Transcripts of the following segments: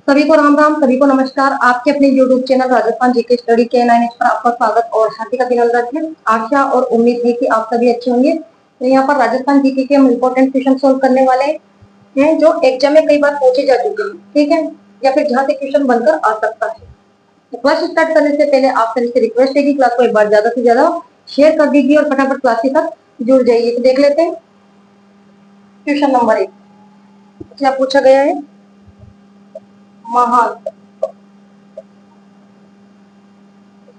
सभी को राम राम, सभी को नमस्कार। आपके अपने YouTube channel Rajasthan GK study के 9 पर आपका स्वागत और हार्दिक अभिनंदन है। आशा और उम्मीद है कि आप सभी अच्छे होंगे। तो यहाँ पर राजस्थान जीके के हम इम्पोर्टेंट क्वेश्चन सोल्व करने वाले हैं जो एग्जाम में कई बार पूछे जा चुके हैं, ठीक है, या फिर जहाँ से क्वेश्चन बनकर आ सकता है। तो क्लास स्टार्ट करने से पहले आप सभी से रिक्वेस्ट है कि क्लास को एक बार ज्यादा से ज्यादा शेयर कर दीजिए और फटाफट क्लास के साथ जुड़ जाइए। तो देख लेते हैं क्वेश्चन नंबर 1 क्या पूछा गया है। महान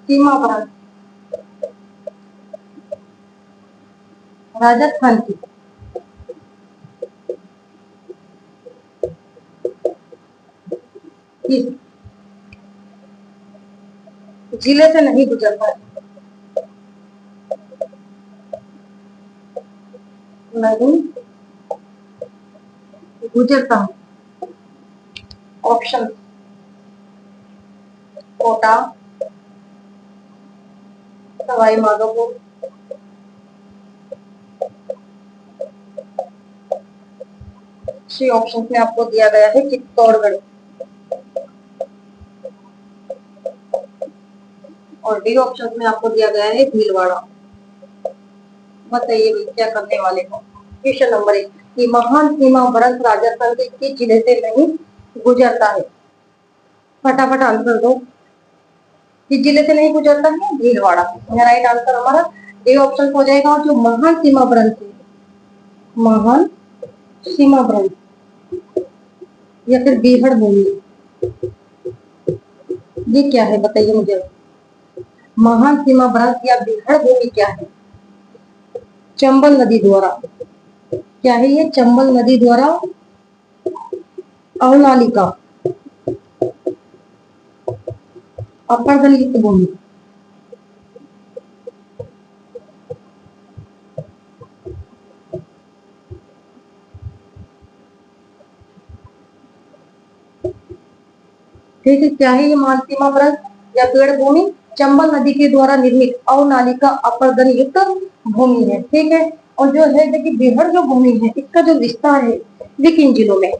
सीमा पर राजस्थान की किस जिले से नहीं गुजरता है? नहीं गुजरता है। Option Kota, Sawai Madhopur, C option में आपको दिया गया है चित्तौड़गढ़ और डी ऑप्शन में आपको दिया गया है भीलवाड़ा। बताइए क्या करने वाले हो। क्वेश्चन नंबर 1 कि महान सीमा व्रत राजस्थान के किस जिले से नहीं गुजरता है? फटाफट आंसर दो। किस जिले से नहीं गुजरता है? भीलवाड़ा। राइट आंसर हमारा डी ऑप्शन हो जाएगा। और जो महान सीमा व्रत है, महान सीमा व्रत या फिर बीहड़ भूमि, ये क्या है बताइए मुझे। महान सीमा व्रत या बीहड़ भूमि क्या है? चंबल नदी द्वारा, क्या है ये? चंबल नदी द्वारा अवनालिका अपर्दन युक्त भूमि। ठीक है, क्या है ये? महान सीमा व्रत या पेड़ भूमि चंबल नदी के द्वारा निर्मित अवनालिका अपर्दन युक्त भूमि है, ठीक है। और जो है देखिए बीहड़ जो भूमि है इसका जो विस्तार है वे किन जिलों में?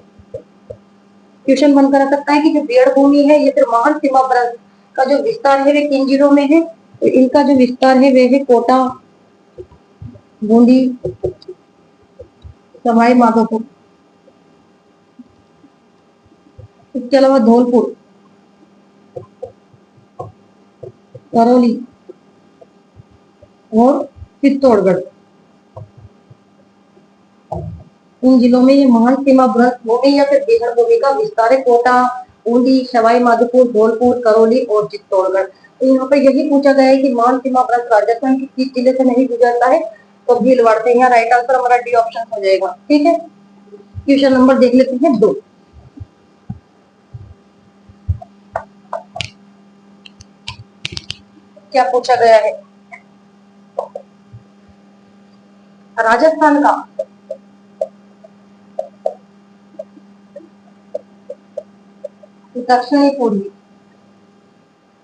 क्वेश्चन बनकर आ सकता है कि जो बीहड़ भूमि है या फिर महान सीमा व्रत का जो विस्तार है वे किन जिलों में है? तो इनका जो विस्तार है वे है कोटा, बूंदी, सवाई माधोपुर, इसके अलावा धौलपुर, करौली और चित्तौड़गढ़। इन जिलों में ये महान सीमा व्रत भूमि या फिर बीहड़ भूमि का विस्तार है। कोटा, बूंदी, सवाई माधोपुर, धौलपुर, करौली और चित्तौड़गढ़। तो यहाँ पर यही पूछा गया है कि महान सीमा व्रत राजस्थान के किस जिले से नहीं गुजरता है? तो भीलवाड़ा से। यहाँ राइट आंसर हमारा डी ऑप्शन हो जाएगा, ठीक है। क्वेश्चन नंबर देख लेते हैं 2। क्या पूछा गया है। राजस्थान का दक्षिणी पूर्वी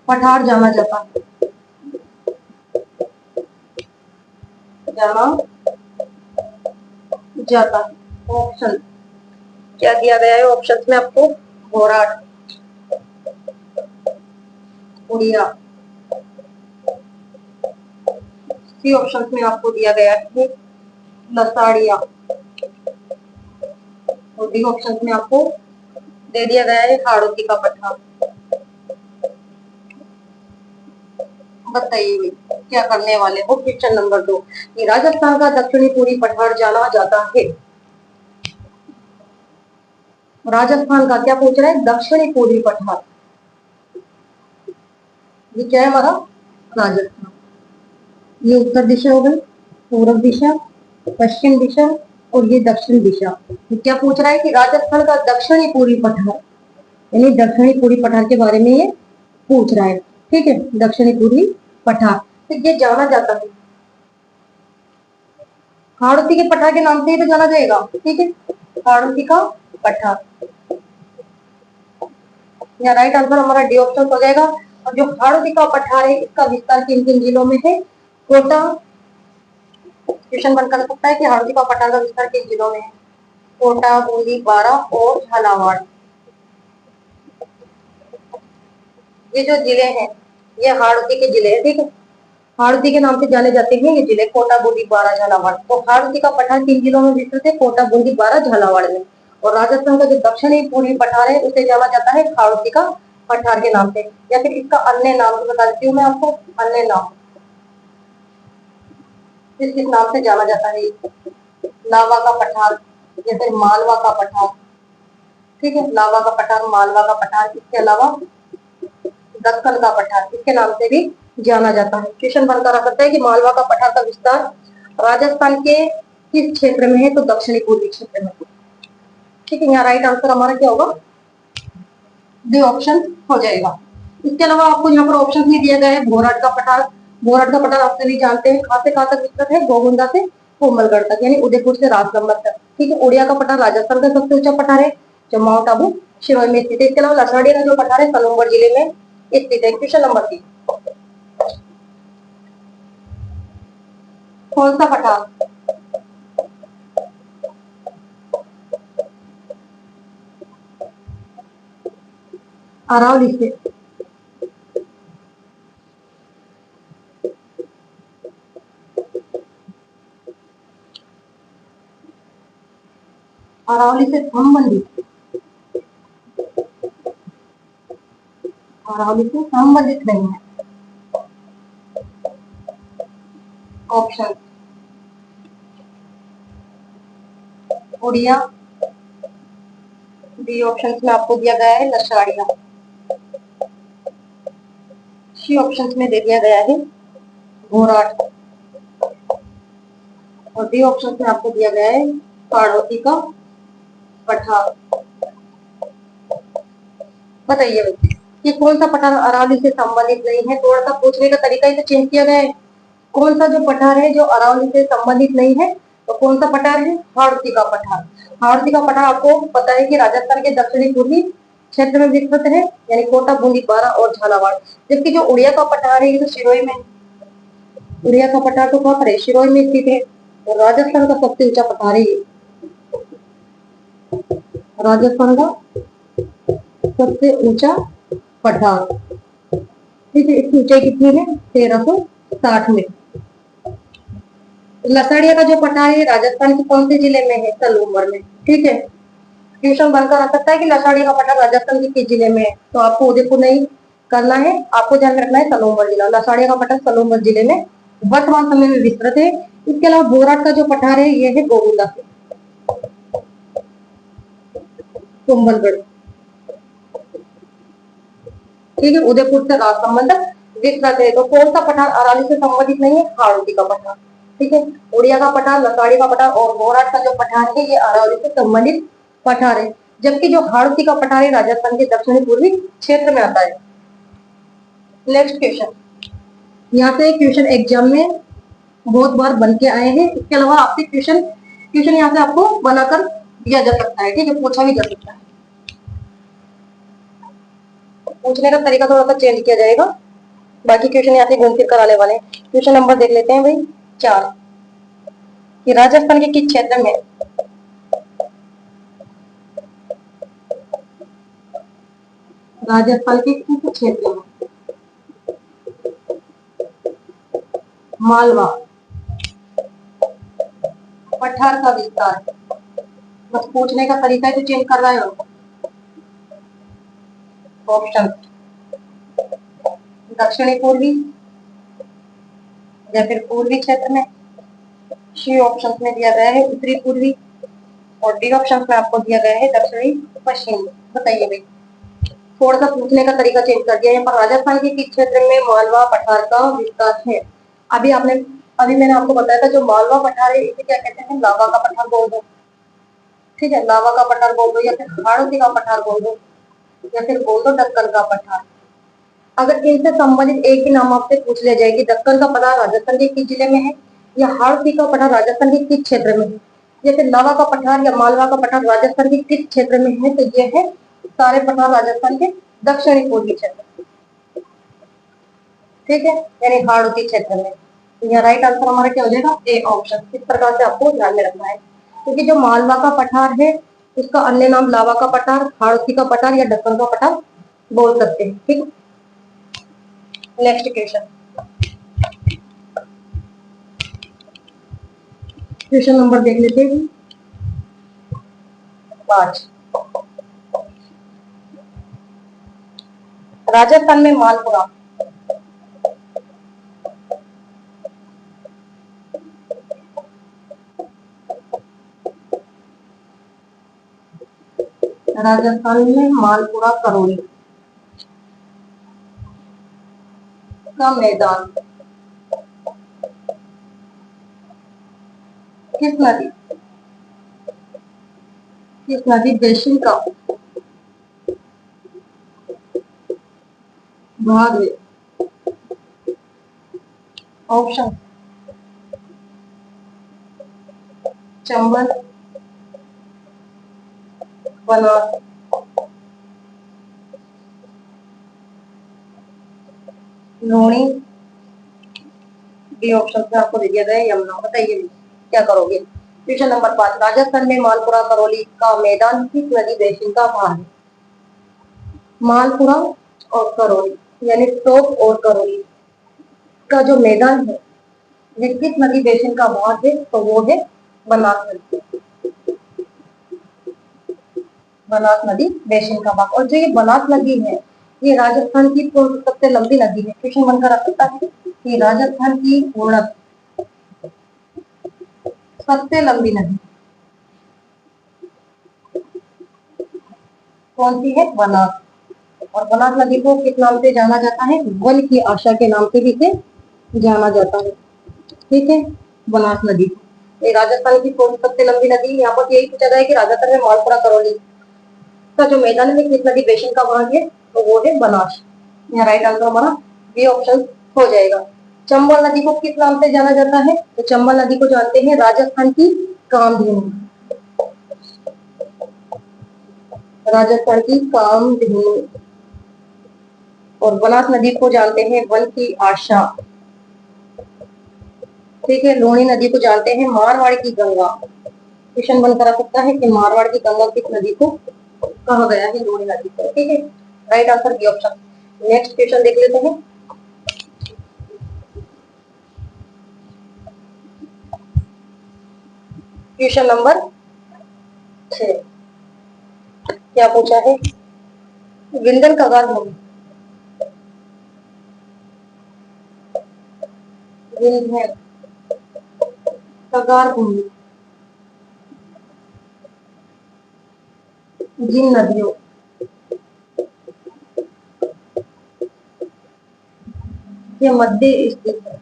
पठार जाना जाता है, जाना जाता है। ऑप्शन क्या दिया गया है? ऑप्शन में आपको घोराट, उड़िया, सी ऑप्शन में आपको दिया गया है लसाड़िया और डी ऑप्शन में आपको दे दिया गया है हाड़ौती का पठार। बताइए क्या करने वाले हो। क्वेश्चन नंबर 2 कि राजस्थान का दक्षिणी पूर्वी पठार जाना जाता है। राजस्थान का क्या पूछ रहा है? दक्षिणी पूर्वी पठार। ये क्या है हमारा? राजस्थान। ये उत्तर दिशा हो गई, पूर्व दिशा, पश्चिम दिशा और ये दक्षिण दिशा। तो क्या पूछ रहा है कि राजस्थान का दक्षिणी पूर्वी पठार, यानी दक्षिणी पूर्वी पठार के बारे में ये पूछ रहा है, ठीक है। दक्षिणी पूर्वी पठार तो ये जाना जाता है हाड़ौती के पठार के नाम से ही तो जाना जाएगा, ठीक है। हाड़ौती का पठार, या राइट आंसर हमारा डी ऑप्शन हो जाएगा। और जो हाड़ौती का पठार है इसका विस्तार किन किन जिलों में है? कोटा। क्वेश्चन बनकर सकता है कि हाड़ौती का पठार का विस्तार किन जिलों में है? कोटा, बूंदी, बारां और झालावाड़। ये जो जिले हैं ये हाड़ौती के जिले हैं, ठीक है। हाड़ौती के नाम से जाने जाते हैं ये जिले, कोटा, बूंदी, बारा, झालावाड़। तो हाड़ौती का पठार 3 जिलों में विस्तृत है, कोटा, बूंदी, बारा, झालावाड़ में। और राजस्थान का जो दक्षिणी पूर्वी पठार है उसे जाना जाता है हाड़ौती का पठार के नाम से, या फिर इसका अन्य नाम तो बता देती हूँ मैं आपको, अन्य नाम किस नाम से जाना जाता है, लावा का पठार या फिर मालवा का पठार, ठीक है। लावा का पठार, मालवा का पठार, इसके अलावा दक्कन का पठार, इसके नाम से भी जाना जाता है। क्वेश्चन बनता रह सकता है कि मालवा का पठार का विस्तार राजस्थान के किस क्षेत्र में है, तो दक्षिणी पूर्वी क्षेत्र में, ठीक है। यहाँ राइट आंसर हमारा क्या होगा, डी ऑप्शन हो जाएगा। इसके अलावा आपको यहाँ पर ऑप्शन भी दिया गया है भोराट का पठार। भोराट का पठार आप सभी जानते हैं कहाँ से कहाँ तक विस्तृत है, गोगुंदा से कोमलगढ़ तक, यानी उदयपुर से राजनंबर तक, ठीक है। उड़िया का पठार राजस्थान का सबसे ऊंचा पठार है जो माउंट आबू शिरोई में स्थित है। इसके अलावा लसाड़िया का जो पठार है सलूमगढ़ जिले में स्थित है। क्वेश्चन नंबर 3, कौन सा पठार अरावली से अरावली से संबंधित, अरावली से संबंधित नहीं है। ऑप्शन उड़िया, बी ऑप्शन में आपको दिया गया है लसाड़िया, सी ऑप्शन में दे दिया गया है घोराट, और डी ऑप्शन में आपको दिया गया है हाड़ौती का पठार। बताइए कि कौन सा पठार अरावली से संबंधित नहीं है। थोड़ा सा पूछने का तरीका ही तो चेंज किया गया है। कौन सा जो पठार है जो अरावली से संबंधित नहीं है, तो कौन सा पठार है, हाड़ौती का पठार। हाड़ौती का पठार आपको पता है कि राजस्थान के दक्षिणी पूर्वी क्षेत्र में विस्तृत है, यानी कोटा, बूंदी, बारा और झालावाड़। जबकि जो उड़िया का पठार है ये तो शिरोई में, उड़िया का पठार तो कहाँ पर है, शिरोई में स्थित है। और राजस्थान का सबसे ऊंचा पठार है ये, राजस्थान का सबसे ऊंचा पठार, ठीक है। इसकी ऊंचाई कितनी है, 1360 मीटर। लसाड़िया का जो पठार है राजस्थान के कौन से जिले में है, सलूमगढ़ में, ठीक है। क्वेश्चन बनकर आ सकता है कि लसाड़िया का पठार राजस्थान के किस जिले में है, तो आपको उदयपुर नहीं करना है, आपको ध्यान रखना है सलूमगढ़ जिला। लसाड़िया का पठार सलूमगढ़ जिले में वर्तमान समय में विस्तृत है। इसके अलावा भोराट का जो पठार है यह है गोगुंदा से कुंभलगढ़, ठीक है, उदयपुर से राजसमंद विस्तृत है। तो कौन सा पठार अरावली से संबंधित नहीं है, हाड़ौती का पठार, ठीक है। उड़िया का पठार, लसाड़ी का पठार और घोराट का जो पठार है ये अरावली से संबंधित पठार है। जबकि जो हाड़ौती का पठार है राजस्थान के दक्षिणी पूर्वी क्षेत्र में आता है। नेक्स्ट क्वेश्चन, यहाँ से क्वेश्चन एग्जाम में बहुत बार बन के आए हैं। इसके अलावा आपसे क्वेश्चन क्वेश्चन यहाँ से आपको बनाकर दिया जा सकता है, ठीक है, पूछा भी जा सकता है। पूछने का तरीका थोड़ा सा चेंज किया जाएगा, बाकी क्वेश्चन यहाँ से घूम फिर कर आने वाले हैं। क्वेश्चन नंबर देख लेते हैं भाई 4, कि राजस्थान के किस क्षेत्र में राजस्थान के किस क्षेत्र में मालवा पठार का विस्तार है। बस पूछने का तरीका ही तो चेंज कर रहा है। ऑप्शन दक्षिणी पूर्वी या फिर पूर्वी क्षेत्र में, सी ऑप्शन में दिया गया है उत्तरी पूर्वी, और डी ऑप्शन में आपको दिया गया है दक्षिणी पश्चिमी। बताइए भाई, थोड़ा सा पूछने का तरीका चेंज कर दिया है। पर राजस्थान के किस क्षेत्र में मालवा पठार का विस्तार है। अभी मैंने आपको बताया था जो मालवा पठार है इसे क्या कहते हैं, लावा का पठार बोल दो, ठीक है, लावा का पठार बोल दो, या फिर हाड़ौती का पठार बोल दो, या फिर बोल दो दक्कन का पठार। अगर इनसे संबंधित एक ही नाम आपसे पूछ लिया जाए कि दक्कन का पठार राजस्थान के किस जिले में है, या हाड़ौती का पठार राजस्थान के किस क्षेत्र में है, या फिर लावा का पठार या मालवा का पठार राजस्थान के किस क्षेत्र में है, तो ये है सारे पठार राजस्थान के दक्षिणी पूर्वी क्षेत्र, ठीक है, यानी हाड़ौती क्षेत्र में। यहाँ राइट आंसर हमारा क्या हो जाएगा, ए ऑप्शन। इस प्रकार से आपको ध्यान में रखना है, क्योंकि जो मालवा का पठार है उसका अन्य नाम लावा का पठार, हाड़ौती का पठार या दक्कन का पठार बोल सकते हैं, ठीक है। नेक्स्ट क्वेश्चन, क्वेश्चन नंबर देख लेते हैं 5। राजस्थान में मालपुरा राजस्थान में मालपुरा करौली का मैदान किस नदी बेसिन का भाग है? Option Chambal, Banas, Luni. B option में आपको दे दिया गया है यमुना। बताइए क्या करोगे? क्वेश्चन नंबर 5, राजस्थान में मालपुरा करौली का मैदान किस नदी बेसिन का भाग है? मालपुरा और करौली यानी टोक और करौली का जो मैदान है ये किस नदी बेसिन का भाग है? तो वो है बनास नदी। बनास नदी बेसिन का भाग। और जो ये बनास नदी है ये राजस्थान की सबसे लंबी नदी है। क्वेश्चन बनकर आ सकता है कि राजस्थान की पूर्ण सबसे लंबी नदी कौन सी है? बनास। और बनास नदी को किस नाम से जाना जाता है? वन की आशा के नाम से भी इसे जाना जाता है। ठीक है, बनास नदी ये राजस्थान की सबसे लंबी नदी। यहाँ पर यही पूछा गया है कि राजस्थान में मालपुरा करौली का जो मैदान में किस नदी बेसिन का भाग है? तो वो है बनास। यहाँ राइट आंसर हमारा बी ऑप्शन हो जाएगा। चंबल नदी को किस नाम से जाना जाता है? तो चंबल नदी को जानते हैं राजस्थान की कामधेनु। राजस्थान की कामधेनु। और बनास नदी को जानते हैं वन की आशा। ठीक है, लूणी नदी को जानते हैं मारवाड़ की गंगा। क्वेश्चन बनकर आ सकता है कि मारवाड़ की गंगा किस नदी को कहा गया है? लूणी नदी को। ठीक है, right answer B option. Next question देख लेते हैं। क्वेश्चन नंबर 6 क्या पूछा है? विंध्यन कगार भूमि, विंध्यन कगार भूमि जिन नदियों के मध्य स्थित है?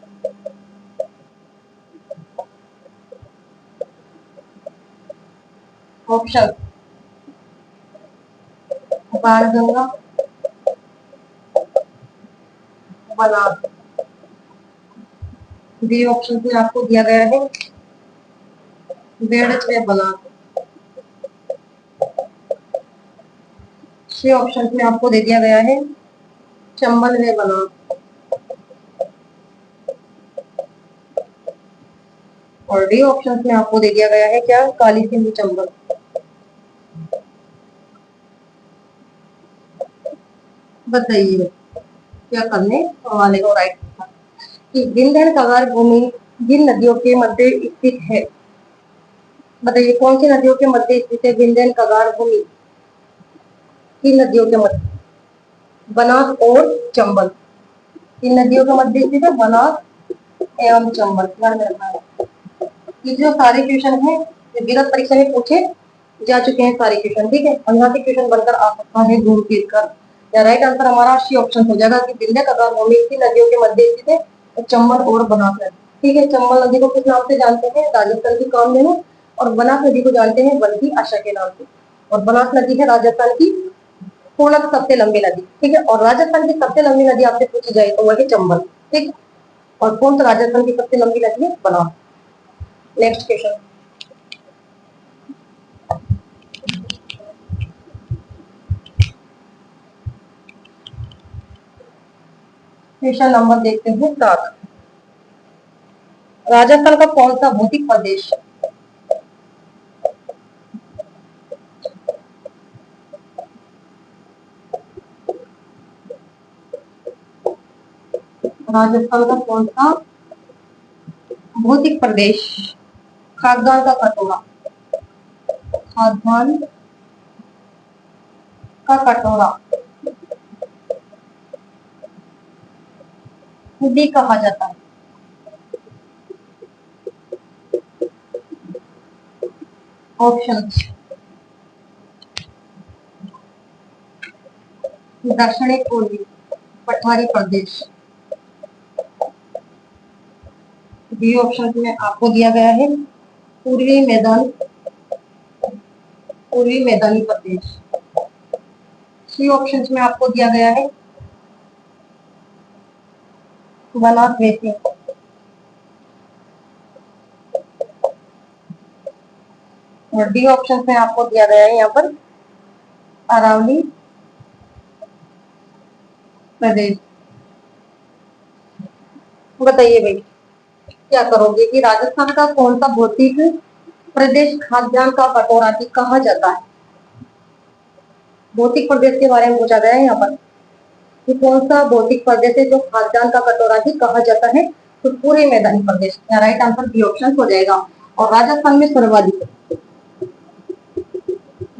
Option Banganga, Banas. B option में आपको दिया गया है बेड़च व बनास। सी ऑप्शन में आपको दे दिया गया है चंबल व बनास। और डी ऑप्शन में आपको दे दिया गया है क्या? काली सिंधु चंबल। बताइए क्या करने वाले हो? राइट कि विंध्यन कगार भूमि जिन नदियों के मध्य स्थित है? बताइए कौन सी नदियों के मध्य स्थित है विंध्यन कगार भूमि? किन नदियों के मध्य? बनास और चंबल। किन नदियों के मध्य स्थित है? बनास एवं चंबल। ध्यान में रखना है। ये जो सारे क्वेश्चन है विगत परीक्षा में पूछे जा चुके हैं सारे क्वेश्चन। ठीक है, और यहाँ से क्वेश्चन बनकर आ सकता है घूम फिर कर। या राइट आंसर हमारा सी ऑप्शन हो जाएगा कि विंध्य कगार भूमि की नदियों के मध्य स्थित है चंबल और बनास नदी। ठीक है, चंबल नदी को किस नाम से जानते हैं? राजस्थान की कामधेनु। और बनास नदी को जानते हैं वन की आशा के नाम से। और बनास नदी है राजस्थान की पूर्ण सबसे लंबी नदी। ठीक है, और राजस्थान की सबसे लंबी नदी आपसे पूछी जाए तो वह है चंबल। ठीक, और कौन सा राजस्थान की सबसे लंबी नदी है? Banas. Next question, question number देखते हैं 7। राजस्थान का कौन सा भौतिक प्रदेश राजस्थान का कौन सा भौतिक प्रदेश खाद्यान्न का कटोरा, खाद्यान्न का कटोरा भी कहा जाता है? ऑप्शन: दक्षिणी पूर्वी पठारी प्रदेश। बी ऑप्शन में आपको दिया गया है पूर्वी मैदान, पूर्वी मैदानी प्रदेश। सी ऑप्शन में आपको दिया गया है बनात रेती। और डी ऑप्शन में आपको दिया गया है यहाँ पर अरावली प्रदेश। बताइए भाई, क्या करोगे कि राजस्थान का कौन सा भौतिक प्रदेश खाद्यान्न का कटोरा भी कहा जाता है? भौतिक प्रदेश के बारे में पूछा गया है यहाँ पर कि कौन सा भौतिक प्रदेश है जो खाद्यान्न का कटोरा भी कहा जाता है? तो पूरे मैदानी प्रदेश। राइट आंसर बी ऑप्शन हो जाएगा। और राजस्थान में सर्वाधिक,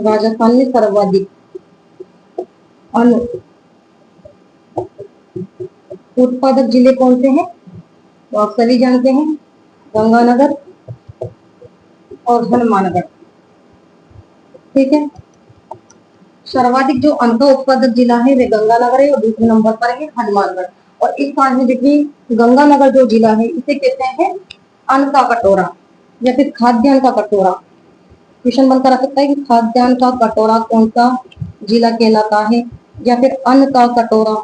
राजस्थान में सर्वाधिक अन्न उत्पादक जिले कौन से हैं? तो आप सभी जानते हैं, गंगानगर और हनुमानगढ़। ठीक है, सर्वाधिक जो अन्न का उत्पादक जिला है वे गंगानगर है और दूसरे नंबर पर है हनुमानगढ़। और इस बार में देखिए गंगानगर जो जिला है इसे कहते हैं अन्न का कटोरा या फिर खाद्यान्न का कटोरा। क्वेश्चन बनकर आ सकता है कि खाद्यान्न का कटोरा कौन सा जिला कहलाता है, या फिर अन्न का कटोरा,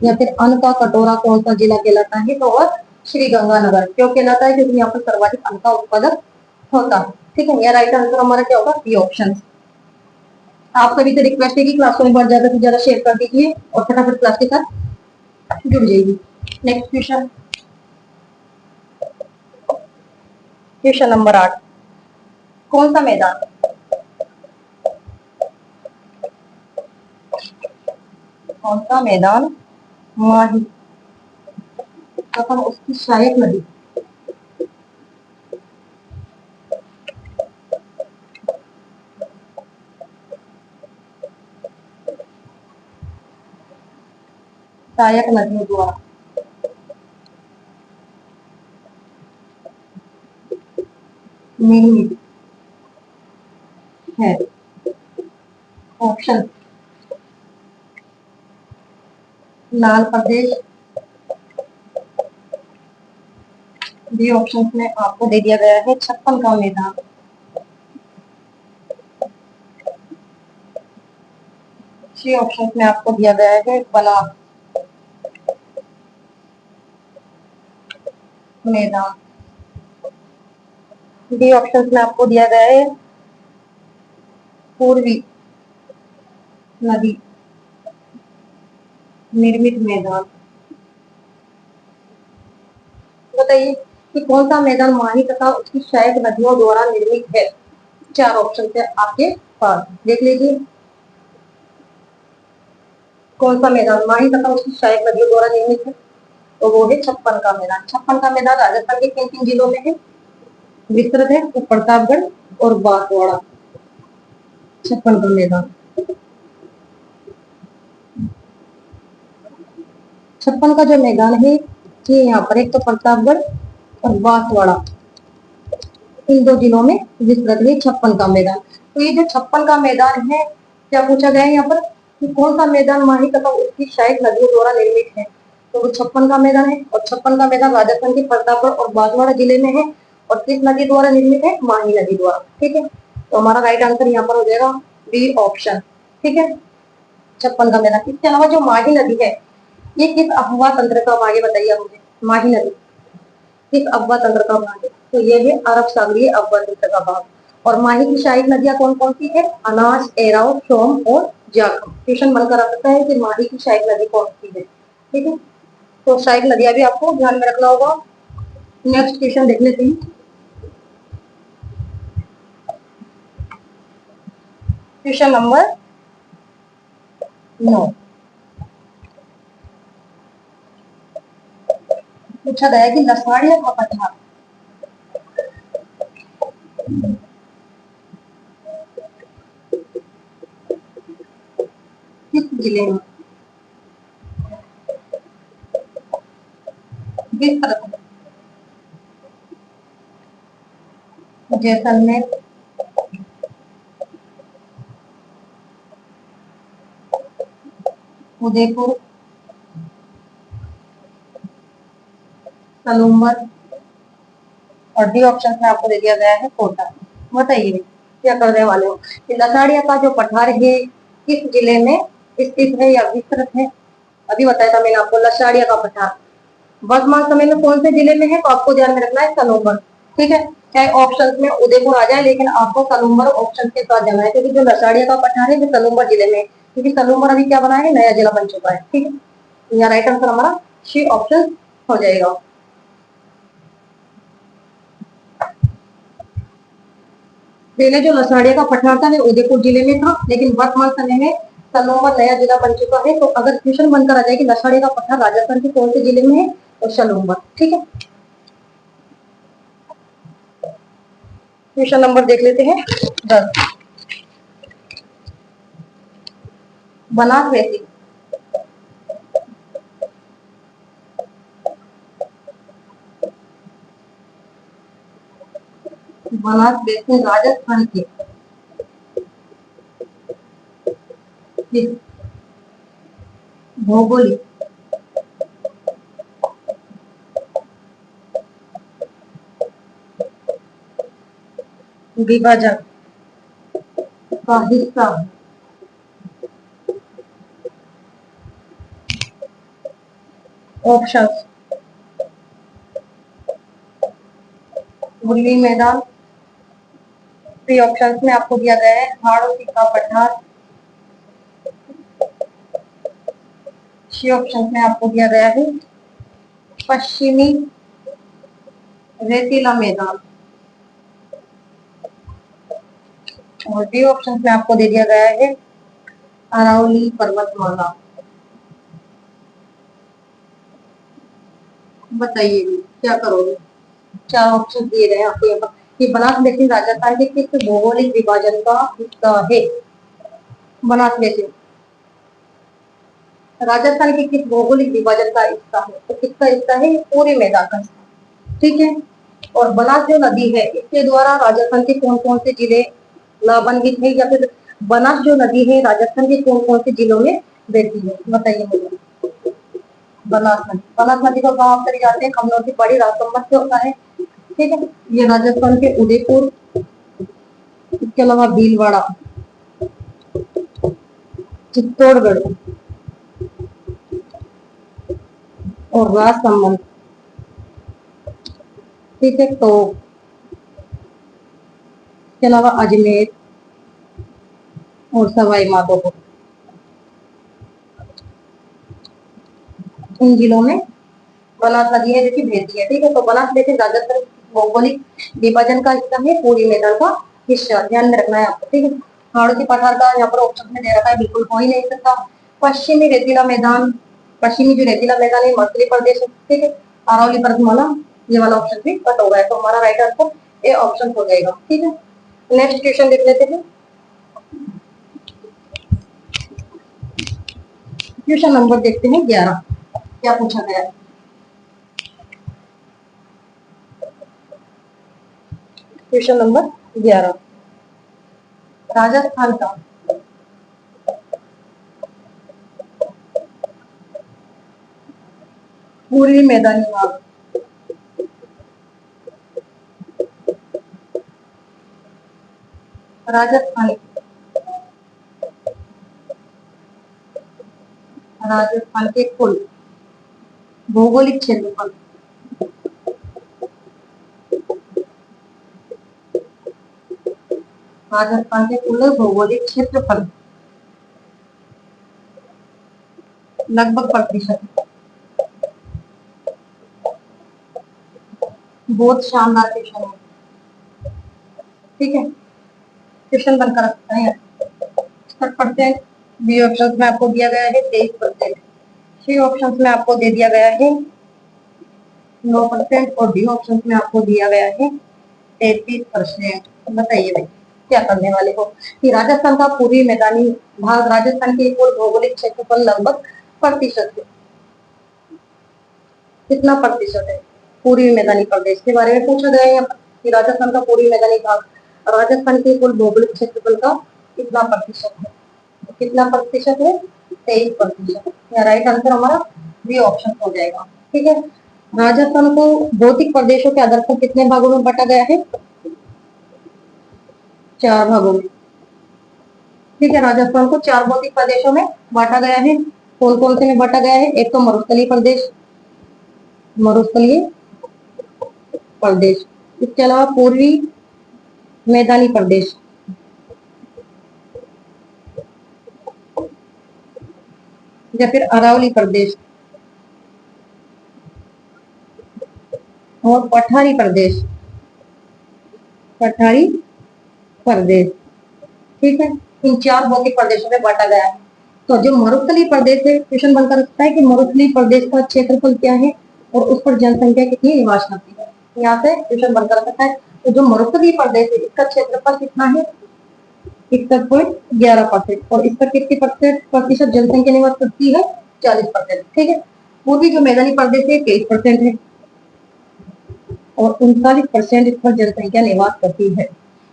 या फिर अन्न का कटोरा कौन सा जिला कहलाता है? तो और श्री गंगानगर। क्यों कहलाता है? क्योंकि यहाँ पर सर्वाधिक अन्न का उत्पादक होता है। ठीक है, यह राइट आंसर हमारा क्या होगा? B option. आप सभी से रिक्वेस्ट है कि क्लास को एक बार ज्यादा से ज्यादा शेयर कर दीजिए और फटाफट क्लास के साथ जुड़ जाइए। Next question, question number 8। कौन सा मैदान, कौन सा मैदान माही तथा उसकी सहायक नदी सहायक नदियों द्वारा निर्मित है? ऑप्शन: लाल प्रदेश। बी ऑप्शन में आपको दे दिया गया है छप्पन का मैदान। सी ऑप्शन में आपको दिया गया है बनास मैदान। डी ऑप्शन में आपको दिया गया है पूर्वी नदी निर्मित मैदान। बताइए कि कौन सा मैदान माही तथा उसकी सहायक नदियों द्वारा निर्मित है? चार ऑप्शन है आपके पास, देख लीजिए। कौन सा मैदान माही तथा उसकी सहायक नदियों द्वारा निर्मित है? तो वो है छप्पन का मैदान। छप्पन का मैदान राजस्थान के किन किन जिलों में है विस्तृत है? तो प्रतापगढ़ और बांसवाड़ा। छप्पन का मैदान, छप्पन का जो मैदान है ये यहाँ पर एक तो प्रतापगढ़ और बांसवाड़ा, इन दो जिलों में विस्तृत है छप्पन का मैदान। तो ये जो छप्पन का मैदान है, क्या पूछा गया है यहाँ पर कि कौन सा मैदान माही तथा उसकी सहायक नदियों द्वारा निर्मित है? तो वो छप्पन का मैदान है। और छप्पन का मैदान राजस्थान के प्रतापगढ़ और बांसवाड़ा जिले में है। और किस नदी द्वारा निर्मित है? माही नदी द्वारा। ठीक है, तो हमारा राइट आंसर यहाँ पर हो जाएगा बी ऑप्शन। ठीक है, छप्पन का मैदान। इसके अलावा जो माही नदी है ये किस अफवाह तंत्र का भाग है? बताइए मुझे, माही नदी किस अफवाह तंत्र का भाग है? तो ये है अरब सागरीय अफवाह तंत्र का भाग। और माही की सहायक नदियां कौन कौन सी है? अनास, एराव, सोम और जाखम। क्वेश्चन बनकर आ सकता है कि माही की सहायक नदी कौन सी है। ठीक है, तो सहायक नदियां भी आपको ध्यान में रखना होगा। नेक्स्ट क्वेश्चन देख लेते हैं, क्वेश्चन नंबर 9। पूछा गया है कि लसाड़िया का पठार किस जिले में विस्तृत है? जैसलमेर, उदयपुर, सलूम्बर, और डी ऑप्शन में आपको दे दिया गया है कोटा। बताइए क्या करने वाले हो कि लसाड़िया का जो पठार है किस जिले में स्थित है या विस्तृत है? अभी बताया था मैंने आपको लसाड़िया का पठार वर्तमान समय में कौन से जिले में है, तो आपको ध्यान में रखना है सलूम्बर। ठीक है, चाहे ऑप्शन में उदयपुर आ जाए लेकिन आपको सलूम्बर ऑप्शन के साथ जाना है, क्योंकि जो लसाड़िया का पठार है वो सलूम्बर जिले में है, क्योंकि सलूम्बर अभी क्या बना है, नया जिला बन चुका है। ठीक है, यहाँ राइट आंसर हमारा सी ऑप्शन हो जाएगा। पहले जो लसाड़िया का पठार था वो उदयपुर जिले में था, लेकिन वर्तमान समय में सलूम्बर नया जिला बन चुका है। तो अगर क्वेश्चन बनकर आ जाए कि लसाड़िया का पठार राजस्थान के कौन से जिले में है, तो सलूम्बर। ठीक है, क्वेश्चन नंबर देख लेते हैं 10। बनास बेसिन बनास बेसिन राजस्थान के किस भौगोलिक विभाजन का हिस्सा है? ऑप्शन पूर्वी मैदान, बी ऑप्शन में आपको दिया गया है हाड़ोती का पठार, सी ऑप्शन में आपको दिया गया है पश्चिमी रेतीला मैदान, और डी ऑप्शन में आपको दे दिया गया है अरावली पर्वतमाला। बताइए क्या करोगे? चार ऑप्शन दिए गए हैं आपको यहाँ पर कि बनास बेसिन राजस्थान के किस भौगोलिक विभाजन का हिस्सा है? बनास बेसिन राजस्थान के किस भौगोलिक विभाजन का हिस्सा है? तो किसका हिस्सा है? पूरे मैदान का हिस्सा। ठीक है, और बनास जो नदी है इसके द्वारा राजस्थान के कौन कौन से जिले लाभान्वित है, या फिर बनास जो नदी है राजस्थान के कौन कौन से जिलों में बहती है? बताइए मुझे। बनास नदी का गाँव आप चले जाते हैं खमनौती पड़ी राजसमंद से होता है। ठीक है, ये राजस्थान के उदयपुर, इसके अलावा भीलवाड़ा, चित्तौड़गढ़ और राजसमंद। ठीक है, तो इसके अलावा अजमेर और सवाई माधोपुर, इन जिलों में बनास नदी है जो कि बहती है। ठीक है, तो बनास बेसिन राजस्थान भौगोलिक विभाजन का हिस्सा है, पूरी मैदान का हिस्सा, ध्यान में रखना है आपको। ठीक है, हाड़ोती पठार का यहाँ पर ऑप्शन में दे रखा है, बिल्कुल हो ही नहीं सकता। पश्चिमी रेतीला मैदान, पश्चिमी जो रेतीला मैदान है मध्य प्रदेश। ठीक है, अरावली पर्वतमाला, ये वाला ऑप्शन भी कट हो गया, तो हमारा राइट आंसर ए ऑप्शन हो जाएगा। ठीक है, नेक्स्ट क्वेश्चन देख लेते हैं। क्वेश्चन नंबर देखते हैं 11, क्या पूछा गया है? क्वेश्चन नंबर 11, राजस्थान का पूर्वी मैदानी भाग राजस्थान राजस्थान के कुल भौगोलिक क्षेत्रफल राजस्थान के कुल भौगोलिक क्षेत्रफल लगभग प्रतिशत। बहुत शानदार क्वेश्चन है। ठीक है, क्वेश्चन बनकर रखते हैं, स्टार्ट करते हैं। बी ऑप्शन में आपको दिया गया है 23%, सी ऑप्शन में आपको दे दिया गया है 9% और डी ऑप्शन में आपको दिया गया है 33%। बताइए भाई क्या करने वाले हो। कि राजस्थान का पूर्वी मैदानी भाग राजस्थान के कुल भौगोलिक क्षेत्रफल लगभग प्रतिशत है। कितना प्रतिशत है? पूर्वी मैदानी प्रदेश के बारे में पूछा गया है यहाँ पर कि राजस्थान का पूर्वी मैदानी भाग राजस्थान के कुल भौगोलिक क्षेत्रफल का कितना प्रतिशत है? तो कितना प्रतिशत है? 23%। या राइट आंसर हमारा बी ऑप्शन हो जाएगा। ठीक है। राजस्थान को भौतिक प्रदेशों के आधार पर कितने भागों में बांटा गया है? 4 भागों में। ठीक है। राजस्थान को 4 भौतिक प्रदेशों में बांटा गया है। कौन कौन से में बांटा गया है? एक तो मरुस्थलीय प्रदेश, मरुस्थलीय प्रदेश, इसके अलावा पूर्वी मैदानी प्रदेश, या फिर अरावली प्रदेश, और पठारी प्रदेश, पठारी प्रदेश। ठीक है। इन 4 भौतिक प्रदेशों में बांटा गया है। तो जो मरुस्थलीय प्रदेश है, क्वेश्चन बनकर रखता है कि मरुस्थलीय प्रदेश का क्षेत्रफल क्या है और उस पर जनसंख्या कितनी निवास करती है। यहाँ से क्वेश्चन बनकर रखता है। तो जो मरुस्थलीय प्रदेश है इसका क्षेत्रफल कितना है? 61.11%। और इस पर कितनी प्रतिशत जनसंख्या निवास करती है? 40%। ठीक है। पूर्वी जो मैदानी प्रदेश है 23% है और 39% इस पर जनसंख्या निवास करती है।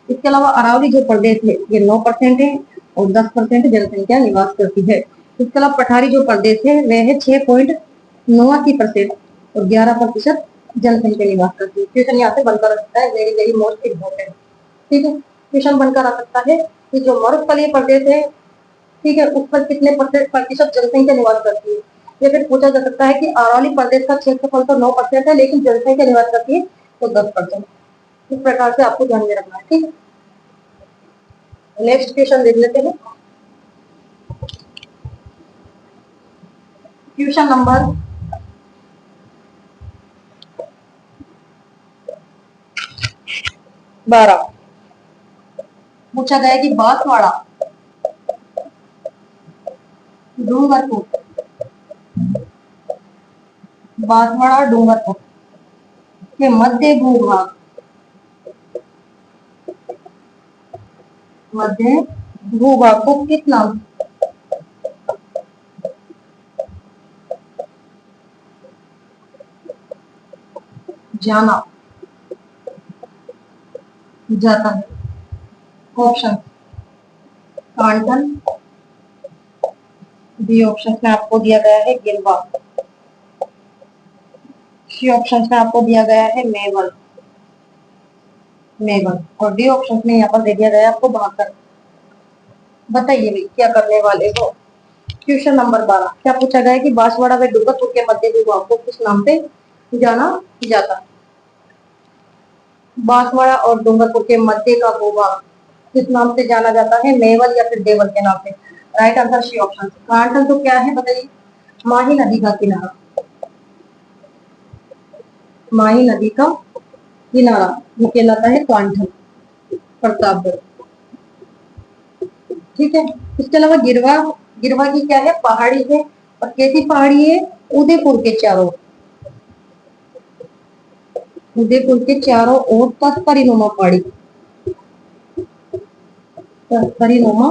इसके अलावा अरावली जो प्रदेश है ये 9% है और 10% जनसंख्या निवास करती है। इसके अलावा पठारी जो प्रदेश है वह है 6.89% और 11% जनसंख्या निवास करती है। क्वेश्चन यहाँ से बनकर रखता है, वेरी वेरी मोस्ट इम्पोर्टेंट। ठीक है। क्वेश्चन बनकर आ सकता है कि जो मरुस्थलीय प्रदेश है, ठीक है, उस पर कितने प्रतिशत जनसंख्या निवास करती है। या फिर पूछा जा सकता है कि अरावली प्रदेश का क्षेत्रफल तो 9% है लेकिन जनसंख्या निवास करती है तो 10%। इस प्रकार से आपको ध्यान में रखना है। ठीक है। नेक्स्ट क्वेश्चन देख लेते हैं। क्वेश्चन नंबर 12 पूछा गया कि बांसवाड़ा, डूंगरपुर, बांसवाड़ा डूंगरपुर के मध्य भूभाग, मध्य भूभाग को किस नाम? जाना जाता है। ऑप्शन कांटन, बी ऑप्शन में आपको दिया गया है गिलवा, सी ऑप्शन में आपको दिया गया है मेवल, मेवल, और डी ऑप्शन में यहाँ पर दे दिया गया है आपको भाकर। बताइए भाई क्या करने वाले हो। क्वेश्चन नंबर 12 क्या पूछा गया है कि बांसवाड़ा व डूंगरपुर के मध्य भूभाग को किस नाम से जाना जाता है? बांसवाड़ा और डूंगरपुर के मध्य का भूभाग किस नाम से जाना जाता है? मेवल या फिर देवल के नाम से। Right answer C option. कांटल तो क्या है बताइए? माही नदी का किनारा, माही नदी का किनारा ये कहलाता है कांठल, प्रतापगढ़। ठीक है। इसके अलावा गिरवा, गिरवा की क्या है? पहाड़ी है। और कैसी पहाड़ी है? उदयपुर के चारों, उदयपुर के चारों ओर तख्तरीनुमा पहाड़ी, तख्तरीनुमा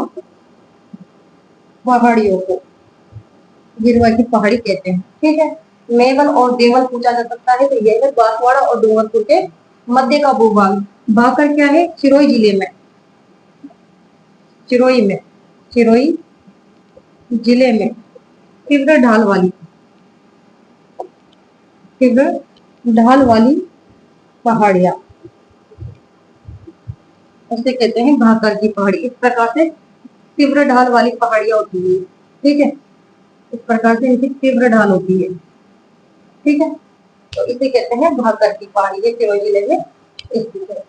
पहाड़ियों को गिरवा की पहाड़ी कहते हैं। ठीक है। मेवल और देवल पूछा जा सकता है तो यह है बांसवाड़ा और डूंगरपुर के मध्य का भूभाग। भाकर क्या है? सिरोही जिले में, सिरोही में, सिरोही जिले में तीव्र ढाल वाली, तीव्र ढाल वाली पहाड़ियां उसे कहते हैं भाकर की पहाड़ी। इस प्रकार से तीव्र ढाल वाली पहाड़ियां होती है। ठीक है। इस प्रकार से इनकी तीव्र ढाल होती है। ठीक है। तो इसे कहते हैं भाकर की पहाड़ी, ये सिरोही जिले में स्थित है।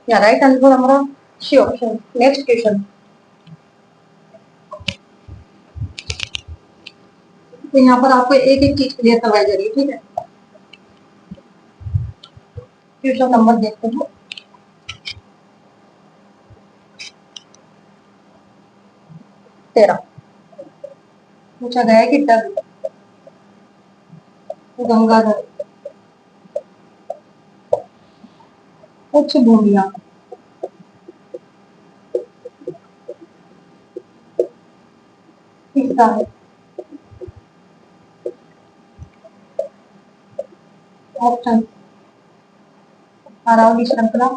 क्या राइट आंसर हमारा सी ऑप्शन। Next question. तो यहाँ पर आपको एक एक चीज क्लियर करवाई जा रही है। ठीक है। क्वेश्चन नंबर देखते हैं। 13 पूछा गया है कि गंगाधर उच्च भूमियां। हिस्सा है। ऑप्शन अरावली श्रृंखला,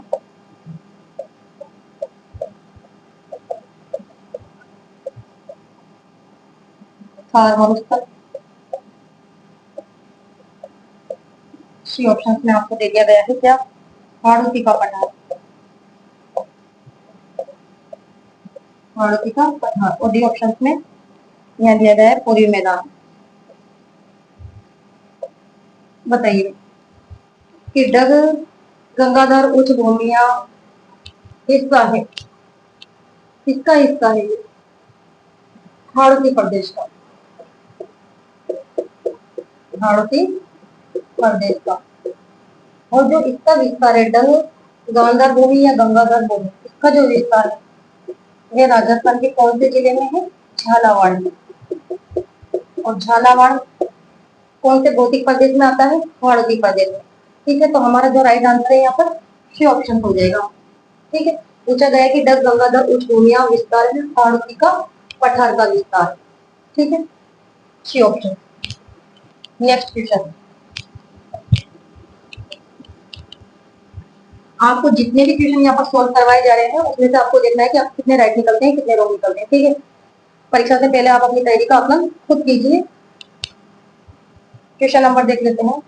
थार मरुस्थल। सी ऑप्शन में आपको दे दिया गया है क्या? हाड़ौती का पठार। हाड़ौती का पठार। और डी ऑप्शन में यहाँ दिया गया है पूर्वी मैदान। बताइए कि डग गंगाधर उच्च भूमियां हिस्सा है, किसका हिस्सा है ये? हाड़ौती प्रदेश का, हाड़ौती प्रदेश का। और जो इसका विस्तार है डग गांधार भूमि या गंगाधर भूमि, इसका जो विस्तार है ये राजस्थान के कौन से जिले में है? झालावाड़ में। और झालावाड़ कौन से भौतिक प्रदेश में आता है? हाड़ौती प्रदेश में। ठीक है, तो हमारा जो राइट आंसर है यहाँ पर सी ऑप्शन हो जाएगा। ठीक है, पूछा गया कि डग गंगाधर उच्च भूमियां विस्तार है, हाड़ौती का पठार का विस्तार। ठीक है, सी ऑप्शन। नेक्स्ट क्वेश्चन, आपको जितने भी क्वेश्चन यहाँ पर सॉल्व करवाए जा रहे हैं उसमें से आपको देखना है कि आप कितने राइट निकलते हैं, कितने रॉन्ग निकलते हैं। ठीक है, परीक्षा से पहले आप अपनी तैयारी का आकलन खुद कीजिए। क्वेश्चन नंबर देख लेते हैं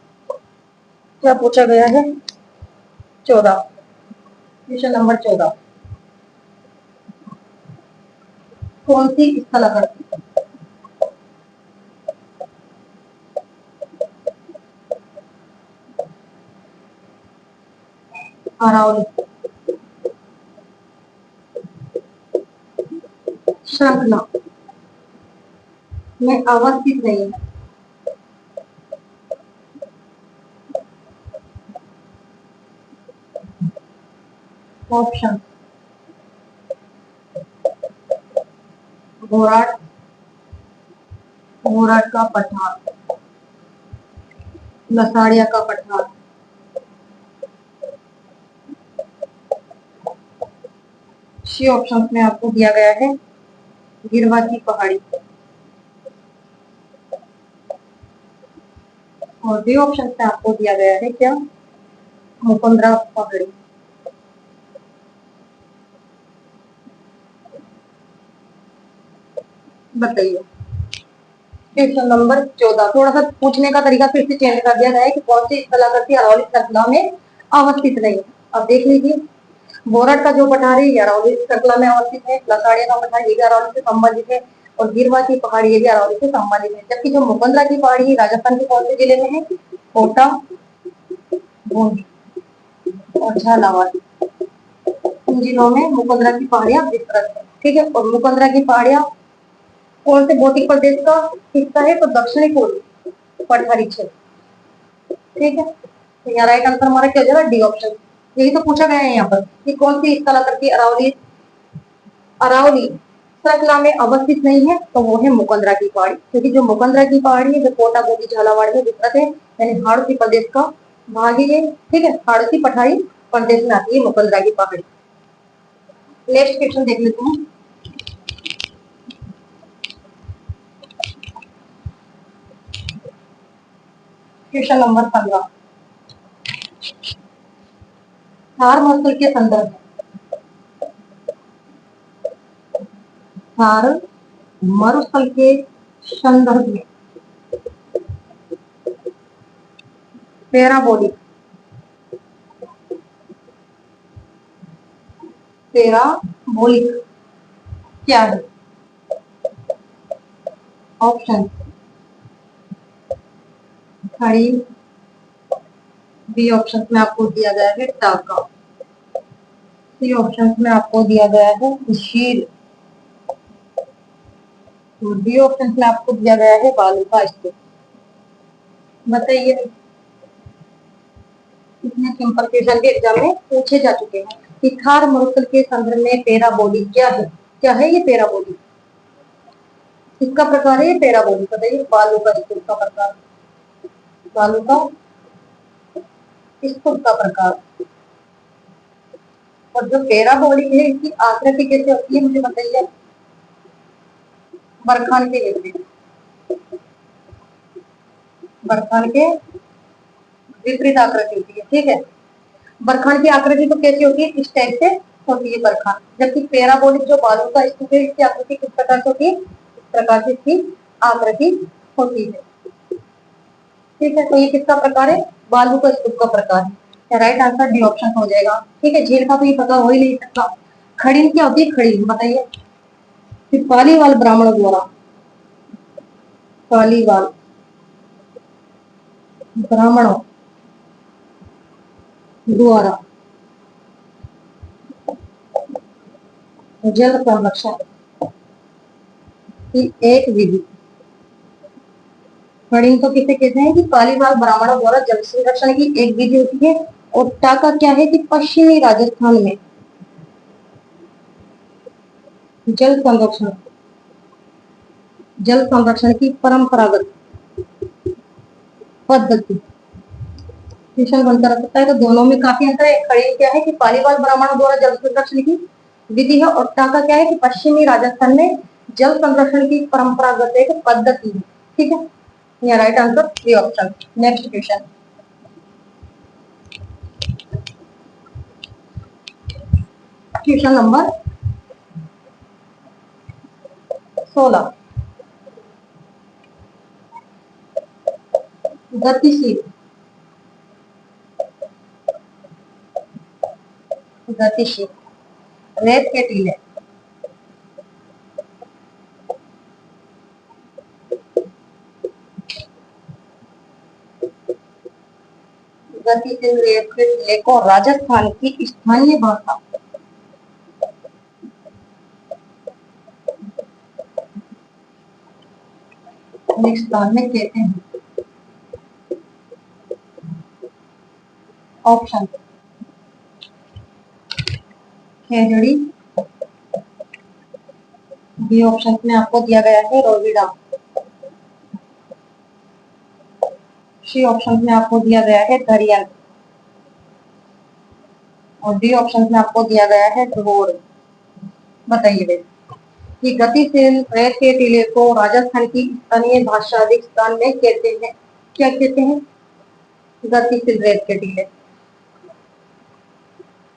क्या पूछा गया है। 14, क्वेश्चन नंबर 14, कौन सी स्थलाकृति अरावली श्रृंखला में अवस्थित नहीं है? ऑप्शन घोराट, घोराट का पठार, लसाड़िया का पठार, सी ऑप्शन में आपको दिया गया है गिरवा की पहाड़ी। और बी ऑप्शन में आपको दिया गया है क्या? मुकुंदरा पहाड़ी। बताइए क्वेश्चन नंबर 14, थोड़ा सा पूछने का तरीका फिर से चेंज कर दिया गया है कि कौन सी स्थलाकृति अरावली श्रृंखला में अवस्थित नहीं है। अब देख लीजिए, बोरट का जो पठार है ये अरावली श्रृंखला में अवस्थित है, लसाड़िया का पठार ये भी अरावली से संबंधित है, और गिरवा की पहाड़ी ये भी अरावली से संबंधित है। जबकि जो मुकुंदरा की पहाड़ी राजस्थान के कौन से जिले में है? कोटा, बूंदी और झालावाड़, इन जिलों में मुकुंदरा की पहाड़ियां विस्तृत है। ठीक है, और मुकुंदरा की पहाड़ियां कौन से भौतिक प्रदेश का हिस्सा है? तो दक्षिणी पूर्व पठारी क्षेत्र। ठीक है, तो यहाँ राइट आंसर हमारा क्या हो जाएगा? D option. यही तो पूछा गया है यहाँ पर कि कौन सी स्थलाकृति अरावली अरावली श्रृंखला में अवस्थित नहीं है, तो वो है मुकुंदरा की पहाड़ी। क्योंकि जो मुकुंदरा की पहाड़ी है वो कोटा, बूंदी, झालावाड़ में विस्तृत है, यानी हाड़ौती प्रदेश का भाग ही है। ठीक है, हाड़ौती पठारी प्रदेश में आती है मुकुंदरा की पहाड़ी। नेक्स्ट क्वेश्चन देख लेते हैं। क्वेश्चन नंबर 15, थार मरुस्थल के संदर्भ में, थार मरुस्थल के संदर्भ में पैराबोलिक, पैराबोलिक क्या है? ऑप्शन खड़ी, बी ऑप्शन में आपको दिया गया है टाका, सी ऑप्शन में आपको दिया गया है शीर, तो डी ऑप्शन में आपको दिया गया है बालू का स्तूप। बताइए, इतने सिंपल क्वेश्चन भी एग्जाम में पूछे जा चुके हैं कि थार मरुस्थल के संदर्भ में पैराबोलिक क्या है? क्या है ये पैराबोलिक? किसका प्रकार है ये पैराबोलिक? बताइए, बालू का स्तूप का प्रकार, बालू का स्तूप का प्रकार। और जो पैराबोलिक है इसकी आकृति कैसे होती है मुझे बताइए। बरखान के विपरीत, बरखान के विपरीत आकृति होती है। ठीक है, बरखान की आकृति तो कैसी होती है, इस टाइप से होती है बरखान। जबकि पैराबोलिक जो बालू का स्तूप है इसकी आकृति किस प्रकार से होती है, इस प्रकार से इसकी आकृति होती है। ठीक है, तो ये किसका प्रकार है, बालू का स्तूप का प्रकार है। राइट आंसर डी ऑप्शन हो जाएगा। ठीक है, झील का तो ये पता हो ही नहीं सकता। खड़ीन क्या होती है, खड़ीन बताइए। पालीवाल ब्राह्मण द्वारा, पालीवाल ब्राह्मणों द्वारा जल संरक्षण की एक विधि। खड़ीन तो किसे कहते हैं कि पालीवाल ब्राह्मणों द्वारा जल संरक्षण की एक विधि होती है। और टाका क्या है कि पश्चिमी राजस्थान में जल संरक्षण, जल संरक्षण की परंपरागत पद्धति। क्वेश्चन बनता रह सकता है, तो दोनों में काफी अंतर है। खड़ीन क्या है कि पालीवाल ब्राह्मणों द्वारा जल संरक्षण की विधि है, और टाका क्या है कि पश्चिमी राजस्थान में जल संरक्षण की परंपरागत एक पद्धति है। ठीक है, यहाँ right answer D option. Next question, question number 16। गतिशील, गतिशील रेत के टीले गतिशील रेत के टीले को राजस्थान की स्थानीय भाषा स्थान में कहते हैं। ऑप्शन खेजड़ी, बी ऑप्शन में आपको दिया गया है रोविडा, सी ऑप्शन में आपको दिया गया है धरियन, और डी ऑप्शन में आपको दिया गया है धोर। बताइए कि गतिशील रेत के टीले को राजस्थान की स्थानीय भाषा स्थान में कहते हैं। क्या कहते हैं, गतिशील रेत के टीले।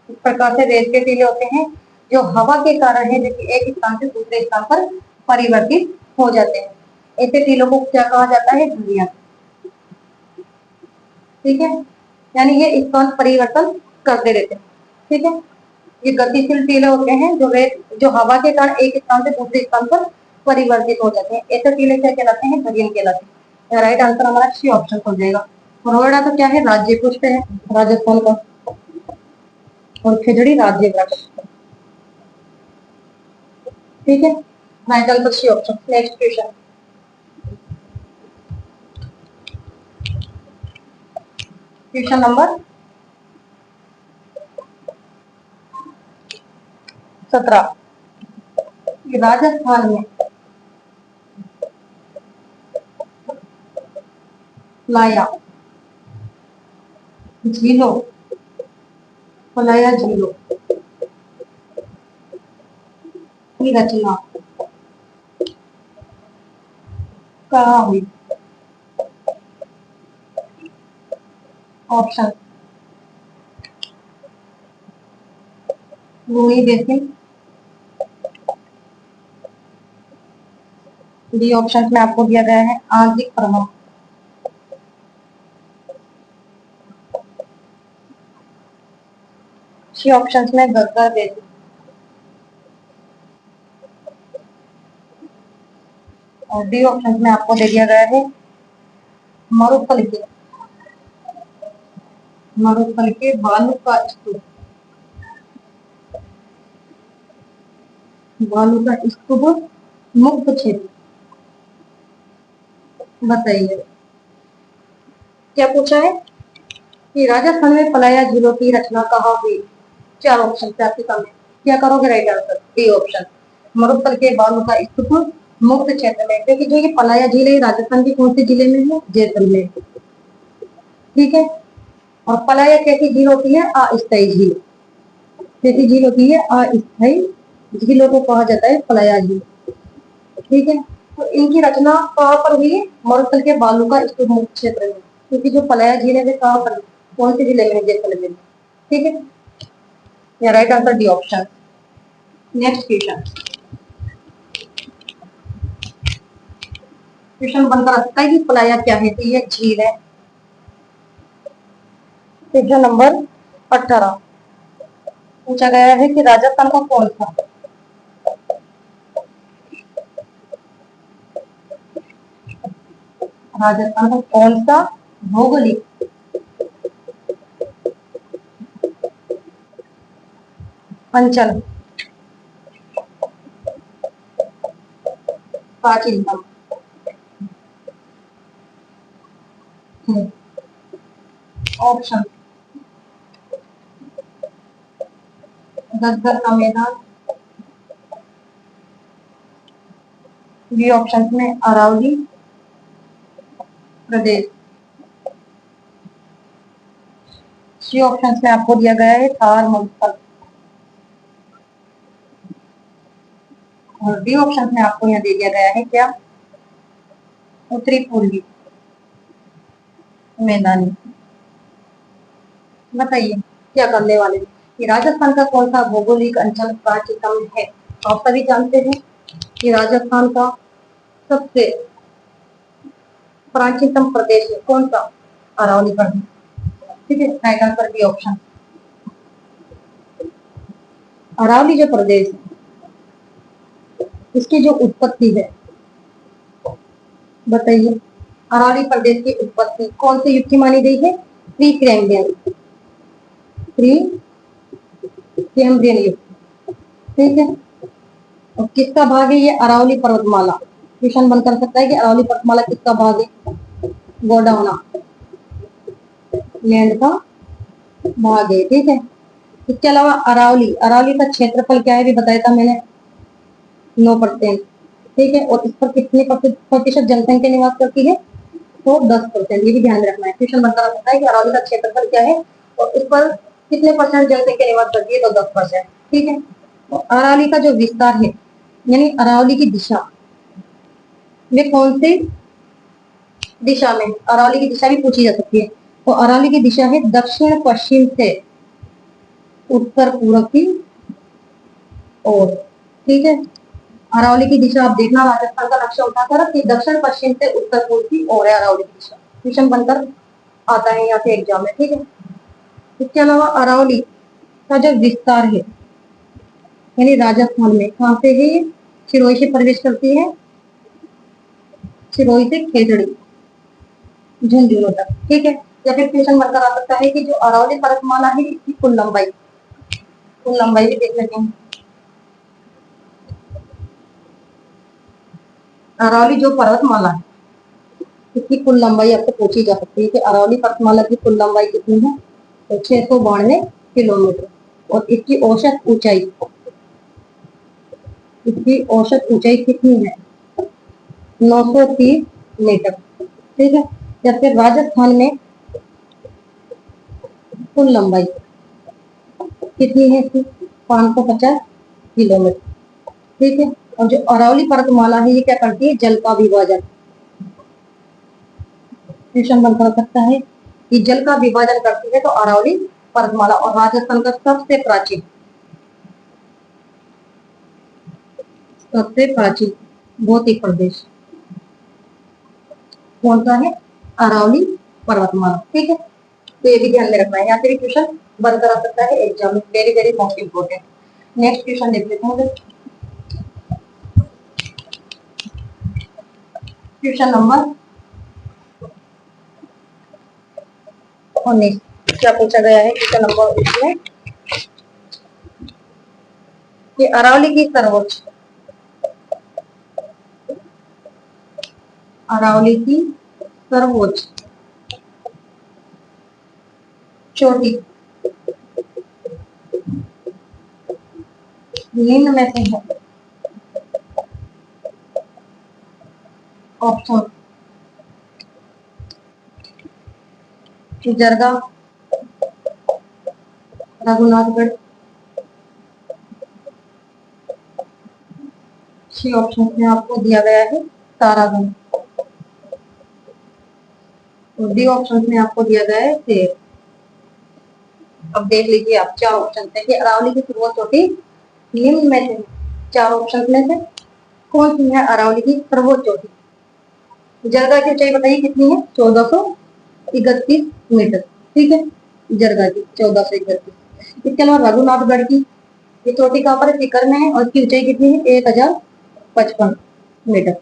इस प्रकार से रेत के टीले होते हैं जो हवा के कारण है, जबकि एक स्थान से दूसरे स्थान पर परिवर्तित हो जाते हैं। ऐसे टीलों को क्या कहा जाता है, धुरियां। ठीक है, यानी ये स्थान परिवर्तन करते रहते हैं। ठीक है, ये गतिशील टीले होते हैं जो हवा के कारण एक स्थान से दूसरे स्थान पर परिवर्तित हो जाते हैं। ऐसे टीले क्या कहलाते हैं, धुरियन कहलाते हैं। राइट आंसर हमारा सी ऑप्शन हो जाएगा। रोएड़ा तो क्या है, राज्य पुष्प है राजस्थान का, और खिजड़ी राज्य वृक्ष। ठीक है, right answer C option. Next question, question number 17। Rajasthan में पलाया झीलों, पलाया झीलों की रचना कहाँ हुई। Option Luni basin, D option में आपको दिया गया है आंशिक प्रभाव, सी ऑप्शन में गग्गर बेसिन, और डी ऑप्शन में आपको दे दिया गया है मरुस्थल के, मरुस्थल के बालू का स्तूप, बालू का स्तूप मुक्त क्षेत्र। बताइए क्या पूछा है कि राजस्थान में पलाया झीलों की रचना कहाँ हुई। 4 ऑप्शन से आपके सामने, क्या करोगे, राइट आंसर डी ऑप्शन, मरुस्थल के बालू का स्तूप मुक्त क्षेत्र में। क्योंकि जो ये पलाया झील है राजस्थान के कौन से जिले में है, जैसलमेर। ठीक है, और पलाया कैसी झील होती है, अस्थायी झील। जैसी झील होती है अस्थायी झीलों को कहा जाता है पलाया झील। ठीक है, तो इनकी रचना कहाँ पर हुई है? मरुस्थल के बालू का स्तूप मुक्त क्षेत्र में। क्योंकि जो पलाया झील है वे कहाँ पर, कौन सी जिले में? जैसलमेर में। ठीक है, या right answer D option. Next question, question बनकर रखता है कि पलाया क्या है, तो ये झील है। क्वेश्चन नंबर 18 पूछा गया है कि राजस्थान का कौन सा राजस्थान का कौन सा भौगोलिक अंचल प्राचीनतम है? ऑप्शन, घग्गर का मैदान, बी ऑप्शन में अरावली प्रदेश, सी ऑप्शन में आपको दिया गया है थार मरुस्थल, और डी ऑप्शन में आपको यहाँ दे दिया गया है क्या? उत्तरी पूर्वी मैदानी। बताइए क्या करने वाले हैं? कि राजस्थान का कौन सा भौगोलिक अंचल प्राचीनतम है? तो आप सभी जानते हैं कि राजस्थान का सबसे प्राचीनतम प्रदेश है कौन सा? अरावली प्रदेश। ठीक है, right answer B option. Aravalli जो प्रदेश है इसकी जो उत्पत्ति है, बताइए, अरावली प्रदेश की उत्पत्ति कौन से युग की मानी गई है? प्री कैम्ब्रियन, प्री कैम्ब्रियन युग। ठीक है, और किसका भाग है ये? अरावली पर्वतमाला। क्वेश्चन बन कर सकता है कि अरावली पर्वतमाला किसका भाग है? गोंडवाना लैंड का भाग है। ठीक है, इसके अलावा अरावली, अरावली का क्षेत्रफल क्या है भी बताया था मैंने, 9%। ठीक है, और इस पर कितने प्रतिशत जनसंख्या निवास करती है? तो 10%। ये भी ध्यान रखना है। क्वेश्चन बनता सकता है कि अरावली का क्षेत्रफल क्या है और इस पर कितने परसेंट जनसंख्या निवास करती है? तो 10%। ठीक है, तो अरावली का जो विस्तार है यानी अरावली की दिशा, वे कौन सी दिशा में? अरावली की दिशा भी पूछी जा सकती है। तो अरावली की दिशा है दक्षिण पश्चिम से उत्तर पूर्व की ओर। ठीक है, अरावली की दिशा आप देखना, राजस्थान का नक्शा उठाकर कि दक्षिण पश्चिम से उत्तर पूर्व की ओर है अरावली की दिशा। क्वेश्चन बनकर आता है यहाँ से एग्जाम में। ठीक है, इसके अलावा अरावली का जो विस्तार है यानी राजस्थान में कहाँ से है? सिरोही से प्रवेश करती है, सिरोही से खेजड़ी झुंझुनू तक। ठीक है, या फिर क्वेश्चन बनकर आ सकता है कि जो अरावली पर्वतमाला है इसकी कुल लंबाई भी देख लेते हैं। अरावली जो पर्वतमाला है इसकी कुल लंबाई आपसे पूछी जा सकती है कि अरावली पर्वतमाला की कुल लंबाई कितनी है? तो 692 किलोमीटर। और इसकी औसत ऊंचाई कितनी है? 930 मीटर। ठीक है, या फिर राजस्थान में कुल लंबाई कितनी है इसकी? 550 किलोमीटर। ठीक है, और जो अरावली पर्वतमाला है ये क्या करती है? जल का विभाजन। क्वेश्चन बनकर हो सकता है कि जल का विभाजन करती है तो अरावली पर्वतमाला। और राजस्थान का सबसे प्राचीन भौतिक प्रदेश कौन सा है? अरावली पर्वतमाला। ठीक है, तो ये भी ध्यान में रखना है। यहाँ से भी क्वेश्चन बनकर आ सकता है एग्जाम में, very very most important. Next question देख लेते हैं। क्वेश्चन नंबर 19 क्या पूछा गया है? क्वेश्चन नंबर 19 में कि अरावली की सर्वोच्च चोटी निम्न में से है। ऑप्शन, जरगा, रघुनाथगढ़, सी ऑप्शन में आपको दिया गया है तारागण, और डी ऑप्शन में आपको दिया गया है शेर। अब देख लीजिए आप चार ऑप्शन है कि अरावली की सर्वोच्च चोटी निम्न में से चार ऑप्शन में से कौन सी है अरावली की सर्वोच्च चोटी। जरगा की ऊंचाई बताइए कितनी है, 1431 मीटर। ठीक है, जरगा की 1431। इसके अलावा रघुनाथगढ़ की ये चोटी कहाँ पर है, सीकर में है, और इसकी ऊंचाई कितनी है, 1055 मीटर।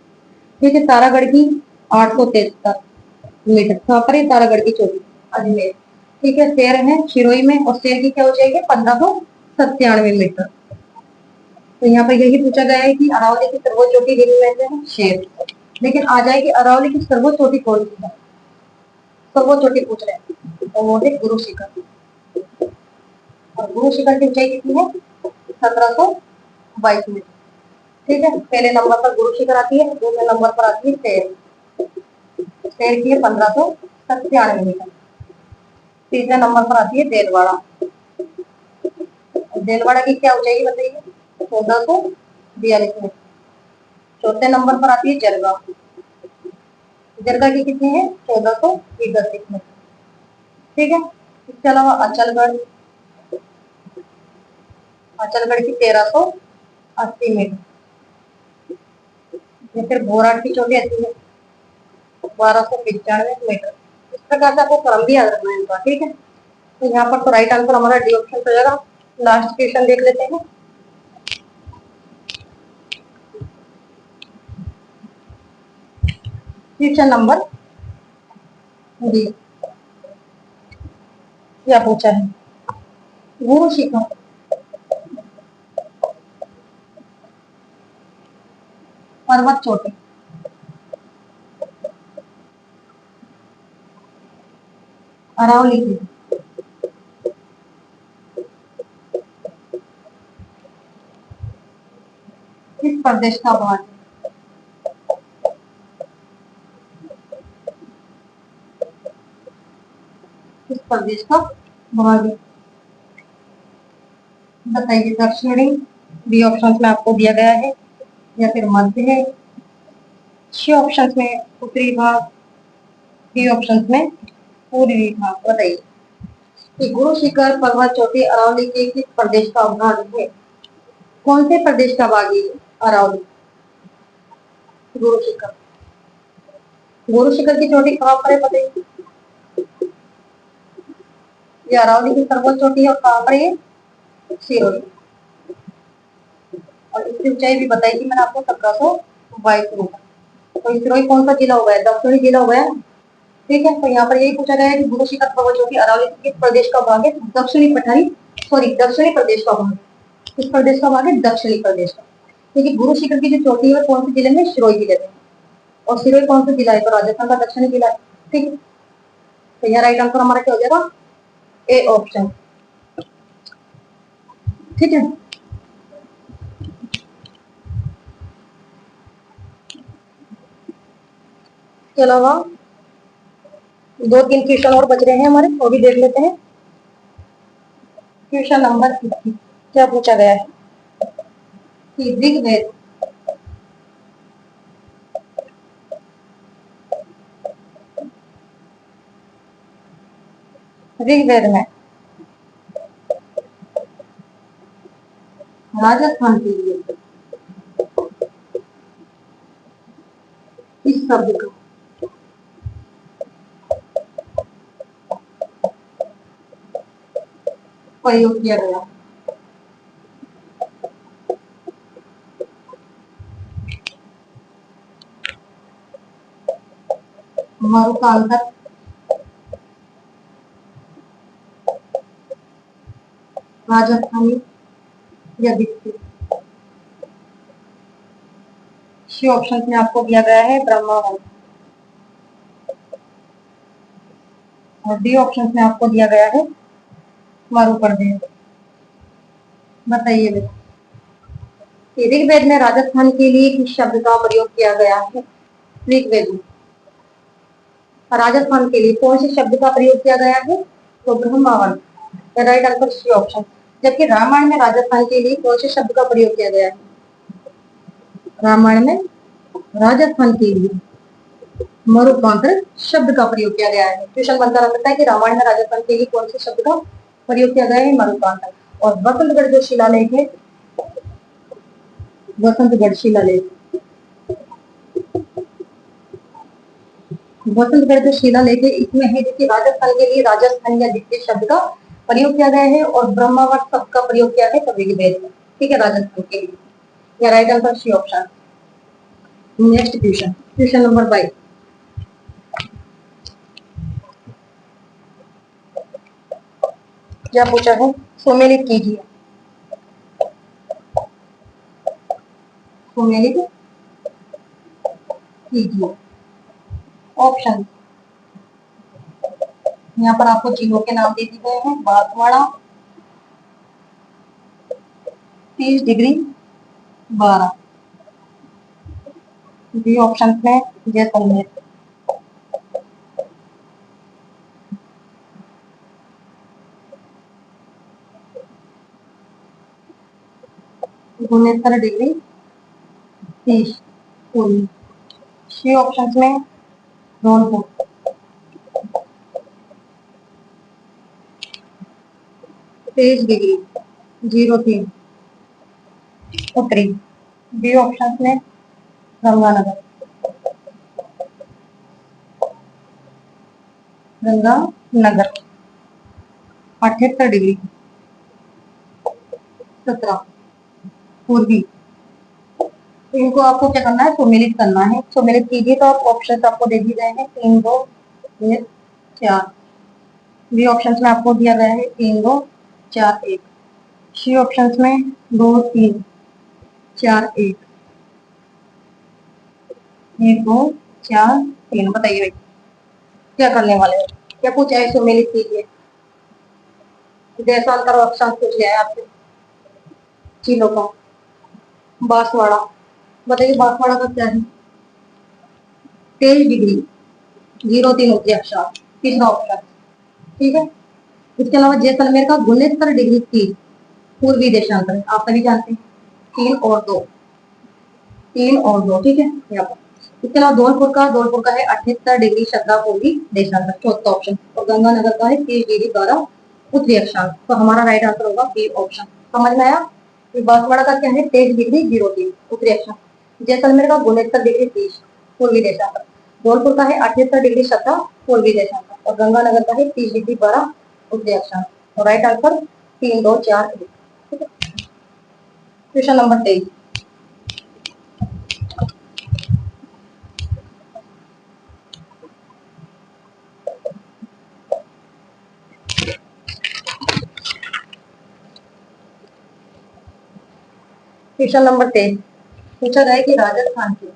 ठीक है, तारागढ़ की 873 मीटर, कहाँ पर है तारागढ़ की चोटी, अजमेर। ठीक है, शेर है शिरोई में, और शेर की क्या ऊंचाई है, 1597 मीटर। तो यहाँ पर यही पूछा गया है कि अरावली की सर्वोच्च चोटी निम्न में से है शेर। लेकिन आ जाएगी अरावली की सर्वोच्च चोटी कौन सी है, सर्वोच्च चोटी पूछ रहे हैं, और वो है गुरु शिखर। और गुरु शिखर की ऊंचाई कितनी है, 1722 मीटर। ठीक है, पहले नंबर पर गुरु शिखर आती है, दूसरे नंबर पर आती है शेर। शेर की है 1597 मीटर। तीसरे नंबर पर आती है देलवाड़ा। देलवाड़ा की क्या ऊंचाई बताइए, 1442 मीटर। चौथे नंबर पर आती है जरगा। जरगा की कितनी है, 1431 मीटर। ठीक है, इसके अलावा अचलगढ़, अचलगढ़ की 1380 मीटर। फिर बोराट की चोटी आती है 1295 मीटर। इस प्रकार से आपको क्रम भी याद रखना है इनका। ठीक है, तो यहाँ पर तो राइट आंसर हमारा डी ऑप्शन हो जाएगा। लास्ट क्वेश्चन देख लेते हैं। क्वेश्चन नंबर डी, क्या पूछा है, गुरु शिखर पर्वत चोटी अरावली की किस प्रदेश का भाग है। किस प्रदेश का भाग है, बताइए। दक्षिणी, बी ऑप्शन में आपको दिया गया है, या फिर मध्य है, सी ऑप्शन में उत्तरी भाग, डी ऑप्शन में पूर्वी भाग। बताइए कि गुरु शिखर पर्वत चोटी अरावली के किस प्रदेश का भाग है, कौन से प्रदेश का भाग है अरावली। गुरु शिखर, गुरु शिखर की चोटी कहाँ पर है बताइए, ये अरावली की सर्वोच्च चोटी है, और कहाँ पर है, सिरोही। और इसकी ऊंचाई भी बताई थी मैंने आपको, 1722 मीटर। तो सिरोही कौन सा जिला हो गया, दक्षिणी जिला हो गया। ठीक है, तो यहाँ पर यही पूछा गया है कि गुरु शिखर पर्वत चोटी अरावली किस प्रदेश का भाग है, दक्षिणी पठारी, सॉरी दक्षिणी प्रदेश का भाग। किस प्रदेश का भाग है, दक्षिणी प्रदेश का। क्योंकि गुरु शिखर की जो चोटी है कौन से जिले में, सिरोही जिले में, और सिरोही कौन सा जिला है, तो राजस्थान का दक्षिणी जिला है। ठीक है, तो यहाँ राइट आंसर हमारा क्या हो जाएगा, ए ऑप्शन। ठीक है, इसके अलावा दो तीन क्वेश्चन और बच रहे हैं हमारे, वो भी देख लेते हैं। क्वेश्चन नंबर 21 क्या पूछा गया है कि ऋग्वेद ऋग्वेद में राजस्थान के लिए इस शब्द का प्रयोग किया गया। मरुकांतर, राजस्थानी या दिक्ति। सी ऑप्शन में आपको दिया गया है ब्रह्मावंश, और डी ऑप्शन में आपको दिया गया है मरु प्रदेश। बताइए ऋग्वेद में राजस्थान के लिए किस शब्द का प्रयोग किया गया है, ऋग्वेद में राजस्थान के लिए कौन से शब्द का प्रयोग किया गया है, तो ब्रह्मावंश, राइट आंसर सी ऑप्शन। जबकि रामायण में राजस्थान के लिए कौन से शब्द का प्रयोग किया गया है, रामायण में राजस्थान के लिए मरुकांतर शब्द का प्रयोग किया गया है। क्वेश्चन बनता रह सकता है कि रामायण में राजस्थान के लिए कौन से शब्द का प्रयोग किया गया है? मरुकांतर। और बसंतगढ़ जो शिलालेख है, बसंतगढ़ शिलालेख, बसंतगढ़ जो शिलालेख है इसमें है देखिए राजस्थान के लिए राजस्थान या द्वितीय शब्द का प्रयोग किया गया है और ब्रह्मावट शब्द का प्रयोग किया है ऋग्वेद में। ठीक है, राजस्थान के लिए। या right answer C option. Next question, question number 22। क्या पूछा है? सुमेलित कीजिए। सुमेलित कीजिए। ऑप्शन, यहाँ पर आपको जिलों के नाम दे दिए गए हैं। बांसवाड़ा 30 डिग्री 12, बी ऑप्शन में जैसलमेर, उनहत्तर डिग्री 30 पूर्वी, सी ऑप्शन में धौलपुर, 23 डिग्री 03 उत्तरी, बी ऑप्शन में गंगानगर, गंगानगर 78 डिग्री 17 पूर्वी। तो इनको आपको क्या करना है? सुमेलित करना है। सुमेलित कीजिए तो आप ऑप्शन आपको दे दिए गए हैं 3 2 1 4, बी ऑप्शन में आपको दिया गया है 3 2 4 1, सी ऑप्शन में 2 3 4 1 1 2 4 3। बताइए भाई क्या करने वाले हो? क्या पूछा है? सुमेलित कीजिए। जैसा अंतर ऑप्शन पूछ गया है आपसे चीलों का। बांसवाड़ा, बताइए बांसवाड़ा का क्या है? 23 डिग्री 03 उत्तरी अक्षांश, तीसरा ऑप्शन। ठीक है, इसके अलावा जैसलमेर का 69 डिग्री 30 पूर्वी देशांतर, आप सभी जानते हैं। 3 और 2, 3 और 2। ठीक है, यहाँ पर इसके अलावा धौलपुर का है 78 डिग्री 17 पूर्वी देशांतर, चौथा ऑप्शन। और गंगानगर का है 30 डिग्री 12 उत्तरी अक्षांश। तो हमारा राइट आंसर होगा बी ऑप्शन। समझ में आया? बांसवाड़ा का क्या है? 23 डिग्री 03 उत्तरी अक्षांश। जैसलमेर का 69 डिग्री 30 पूर्वी देशांतर। धौलपुर का है 78 डिग्री 17 पूर्वी देशांतर। और गंगानगर का है 30 डिग्री 12 उत्तरी अक्षांश। और right answer 3 2 4 1। Question number 23। Question number 23 पूछा गया कि राजस्थान के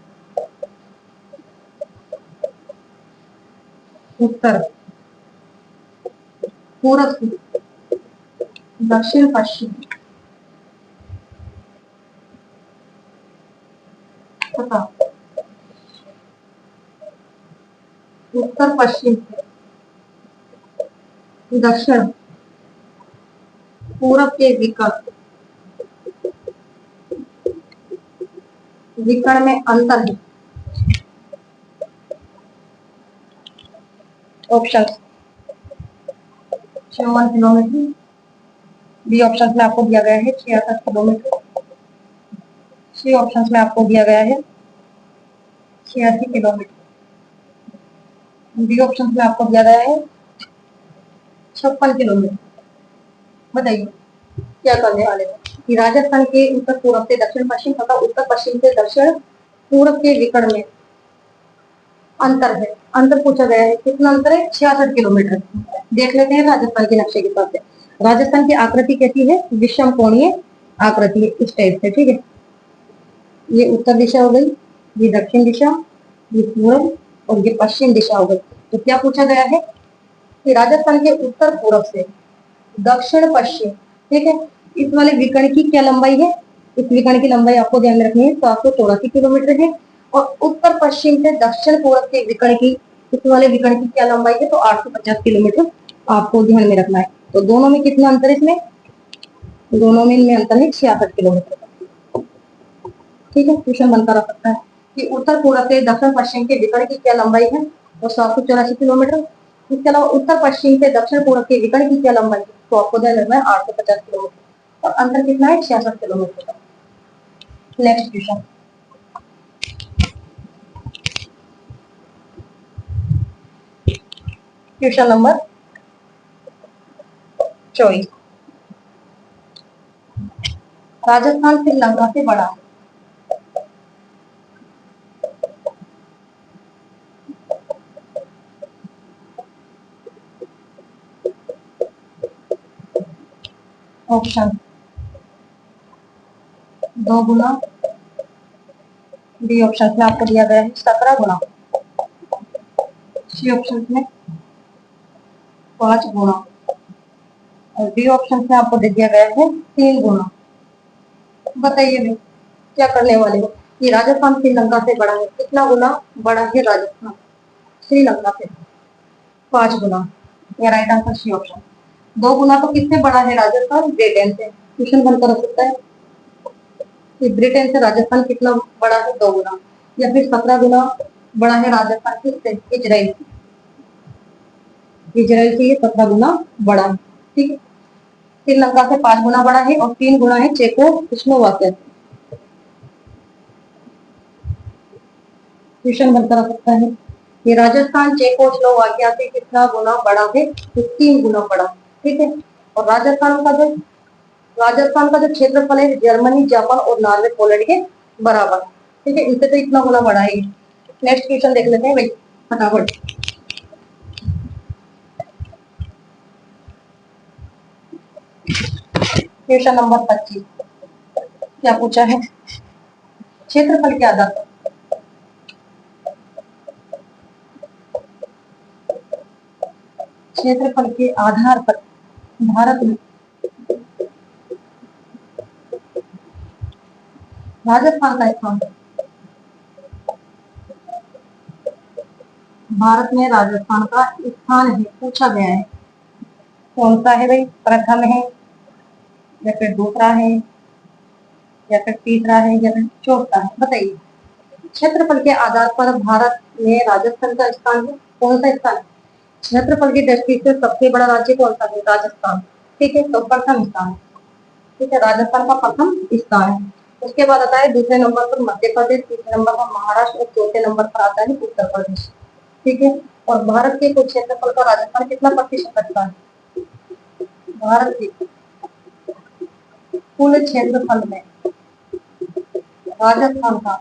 उत्तर, पूर्व, दक्षिण पश्चिम तथा उत्तर पश्चिम दक्षिण पूर्व के विकर्ण में अंतर है। ऑप्शन 54 किलोमीटर, बी ऑप्शन में आपको दिया गया है 66 किलोमीटर, सी ऑप्शन में आपको दिया गया है 86 किलोमीटर, डी ऑप्शन में आपको दिया गया है 56 किलोमीटर। बताइए क्या करने वाले हैं? कि राजस्थान के उत्तर पूर्व से दक्षिण पश्चिम तथा उत्तर पश्चिम से दक्षिण पूर्व के विकर्ण में अंतर है। अंतर पूछा गया है, कितना अंतर है? 66 किलोमीटर। देख लेते हैं राजस्थान के नक्शे के साथ से। राजस्थान की आकृति कैसी है? विषम कोणीय आकृति है, इस टाइप से। ठीक है, ये उत्तर दिशा हो गई, ये दक्षिण दिशा, ये पूर्व और ये पश्चिम दिशा हो गई। तो क्या पूछा गया है कि राजस्थान के उत्तर पूर्व से दक्षिण पश्चिम, ठीक है, इस वाले विकर्ण की क्या लंबाई है? इस विकर्ण की लंबाई आपको ध्यान में रखनी है, 784 किलोमीटर है। और उत्तर पश्चिम से दक्षिण पूर्व के विकर्ण की, इस वाले विकर्ण की क्या लंबाई है? तो 850 किलोमीटर आपको ध्यान में रखना है। तो दोनों में कितना अंतर है? इसमें दोनों में इनमें अंतर है 66 किलोमीटर। ठीक है, क्वेश्चन बनता रह सकता है कि उत्तर पूर्व से दक्षिण पश्चिम के विकर्ण की क्या लंबाई है, वो 784 किलोमीटर। इसके अलावा उत्तर पश्चिम से दक्षिण पूर्व के विकर्ण की क्या लंबाई है, तो आपको ध्यान रखना है 850 किलोमीटर, और अंतर कितना है, 66 किलोमीटर का। Next question, question number 24। Rajasthan Sri Lanka से बड़ा है। ऑप्शन 2 गुना, बी ऑप्शन में आपको दिया गया है 17 गुना, सी ऑप्शन में 5 गुना, और डी ऑप्शन में आपको दे दिया गया है 3 गुना। बताइए भाई क्या करने वाले हो। ये राजस्थान श्रीलंका से बड़ा है, कितना गुना बड़ा है राजस्थान श्रीलंका से, 5 गुना। ये राइट आंसर सी ऑप्शन। 2 गुना तो किससे बड़ा है राजस्थान, ब्रिटेन से। क्वेश्चन बनकर रख सकता है कि ब्रिटेन से राजस्थान कितना बड़ा है, 2 गुना, या फिर 17 गुना बड़ा है राजस्थान किससे, इजराइल। इजराइल से ये 17 गुना बड़ा है। ठीक है, श्रीलंका से 5 गुना बड़ा है, और 3 गुना है चेकोस्लोवाकिया से। क्वेश्चन बनकर आ सकता है ये राजस्थान चेकोस्लोवाकिया से कितना गुना बड़ा है, तो 3 गुना बड़ा। ठीक है, और राजस्थान का जो क्षेत्रफल है जर्मनी, जापान और नॉर्वे, पोलैंड के बराबर। ठीक है, इनसे तो इतना गुना बड़ा है। नेक्स्ट क्वेश्चन देख लेते हैं भाई फटाफट। क्वेश्चन नंबर 25 क्या पूछा है, क्षेत्रफल के आधार पर क्षेत्रफल के आधार पर भारत में राजस्थान का स्थान, भारत में राजस्थान का स्थान है पूछा गया है, कौन सा है भाई, प्रथम है या फिर दूसरा है या फिर तीसरा है या फिर चौथा है, बताइए। क्षेत्रफल के आधार पर भारत में राजस्थान का स्थान है, कौन सा स्थान है। क्षेत्रफल की दृष्टि से सबसे बड़ा राज्य कौन सा है, राजस्थान। ठीक है, तो प्रथम स्थान है। ठीक है, राजस्थान का प्रथम स्थान है। उसके बाद आता है दूसरे नंबर पर मध्य प्रदेश, तीसरे नंबर पर महाराष्ट्र, और चौथे नंबर पर आता है उत्तर प्रदेश। ठीक है, और भारत के कुल क्षेत्रफल का राजस्थान कितना प्रतिशत रखता है, भारत के कुल क्षेत्रफल में राजस्थान का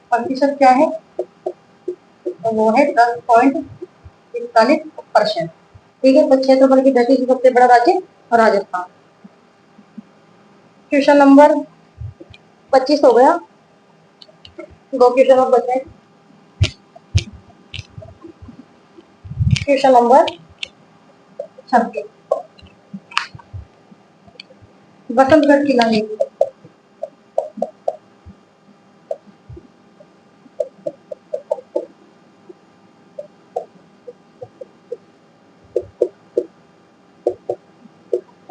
प्रतिशत क्या है, तो वो है 10.41%। ठीक है, तो क्षेत्रफल की दृष्टि से सबसे बड़ा राज्य राजस्थान। क्वेश्चन नंबर 25 हो गया, 2 क्वेश्चन और बचे। क्वेश्चन नंबर 26, बसंतगढ़ किला देखिए।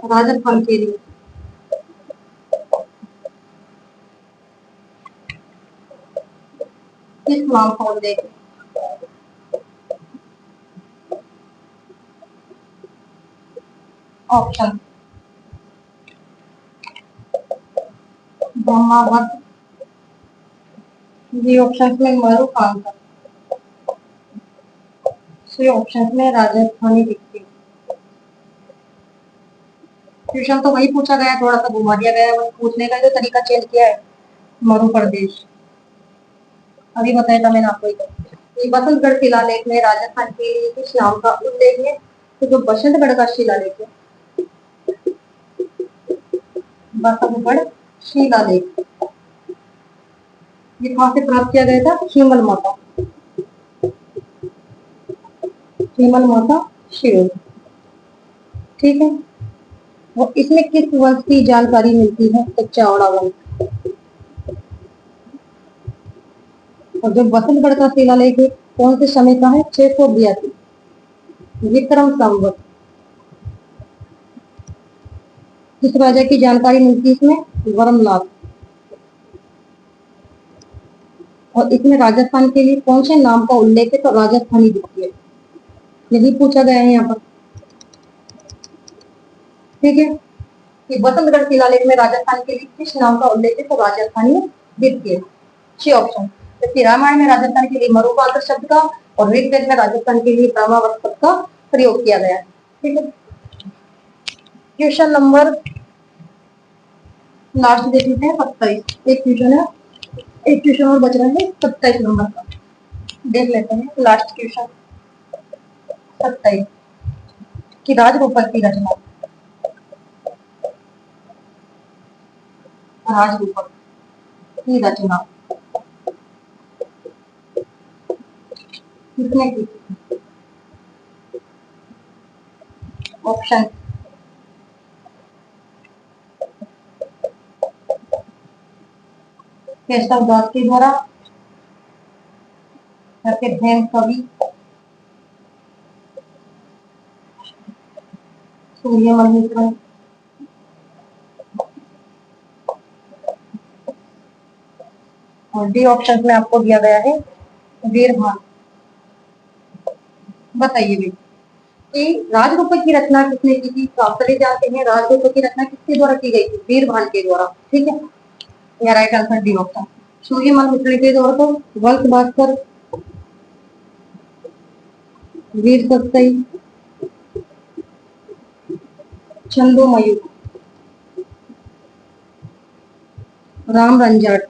राजस्थान के लिए किस नाम को देखें, ऑप्शन ब्रह्मावत, बी ऑप्शन में मरुकांता, सी ऑप्शन में राजस्थानी दिखती। क्वेश्चन तो वही पूछा गया, थोड़ा सा घुमा दिया गया है, बस पूछने का जो तरीका चेंज किया है, मरु प्रदेश। अभी बताया था मैंने आपको ये बसंतगढ़ शिलालेख में राजस्थान के लिए किस नाम का उल्लेख है, तो जो बसंतगढ़ का शिलालेख है, बसंतगढ़ शिलालेख, ये कहां से प्राप्त किया गया था, हिमल माता, हिमल माता शिव। ठीक है, और इसमें किस वंश की जानकारी मिलती है, तो चावड़ा वंश। और जो बसंतगढ़ का शिलालेख है कौन से समय का है, 682 विक्रम संवत। किस राजा की जानकारी मिलती है इसमें, वरमनाथ। और इसमें राजस्थान के लिए कौन से नाम का उल्लेख है, तो राजस्थानी दिखती है, यही पूछा गया है यहाँ पर। ठीक है, कि बसंतगढ़ शिलालेख में राजस्थान के लिए किस नाम का उल्लेख है, तो राजस्थानी द्वितीय। 6 ऑप्शन। जबकि रामायण में राजस्थान के लिए मरुपात्र शब्द का और ऋग्वेद में राजस्थान के लिए ब्रह्मावत शब्द का प्रयोग किया गया है। ठीक है, क्वेश्चन नंबर लास्ट देख लेते हैं 27। एक क्वेश्चन है, एक क्वेश्चन और बच रहा है 27 नंबर का, देख लेते हैं लास्ट क्वेश्चन 27 की राजरूपक की रचना। राजरूपक की रचना किसने की? ऑप्शन केशव दास के द्वारा, या फिर हेम कवि, सूर्यमल मित्र, और डी ऑप्शन में आपको दिया गया है वीरभान। बताइए भी कि राजरूपक की रचना किसने की थी? तो आप सभी जानते हैं राजरूपक की रचना किसके द्वारा की गई थी? वीरभान के द्वारा। ठीक है, या right answer D option. Suryamal Mitra के द्वारा तो वल्क भास्कर, वीर सत्सई, चंदो मयूर, राम रंजाट,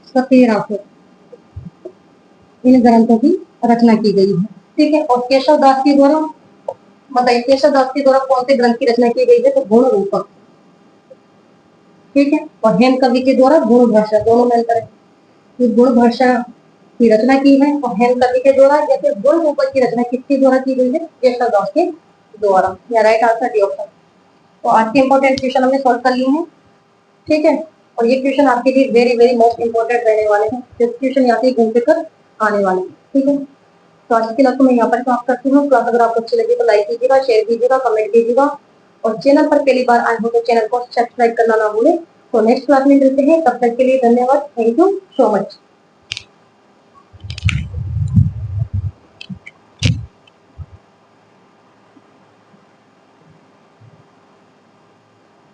सती राठौर, इन ग्रंथों की रचना की गई है। ठीक है, और केशव दास के द्वारा, बताइए केशव दास के द्वारा कौन से ग्रंथ की रचना की गई है? तो गुण रूपक। ठीक है, और हेम कवि के द्वारा गुण भाषा, दोनों में अंतर है। तो गुण भाषा की रचना की है, और हेम कवि के द्वारा, या फिर गुण रूपक की रचना किसके द्वारा की गई है? केशव दास के द्वारा, या राइट आंसर डी ऑप्शन। तो आज के इंपॉर्टेंट क्वेश्चन हमने सॉल्व कर लिए हैं। ठीक है, और ये क्वेश्चन आपके लिए वेरी वेरी मोस्ट इंपॉर्टेंट रहने वाले हैं। ये क्वेश्चन यहाँ से घूम कर आने वाले हैं। ठीक है, तो आज की क्लास को मैं यहाँ पर समाप्त करती हूँ। क्लास अगर आपको अच्छी लगी तो लाइक कीजिएगा, शेयर कीजिएगा, कमेंट कीजिएगा, और चैनल पर पहली बार आए हो तो चैनल को सब्सक्राइब करना ना भूलें। तो नेक्स्ट क्लास में मिलते हैं, तब तक के लिए धन्यवाद। Thank you so much.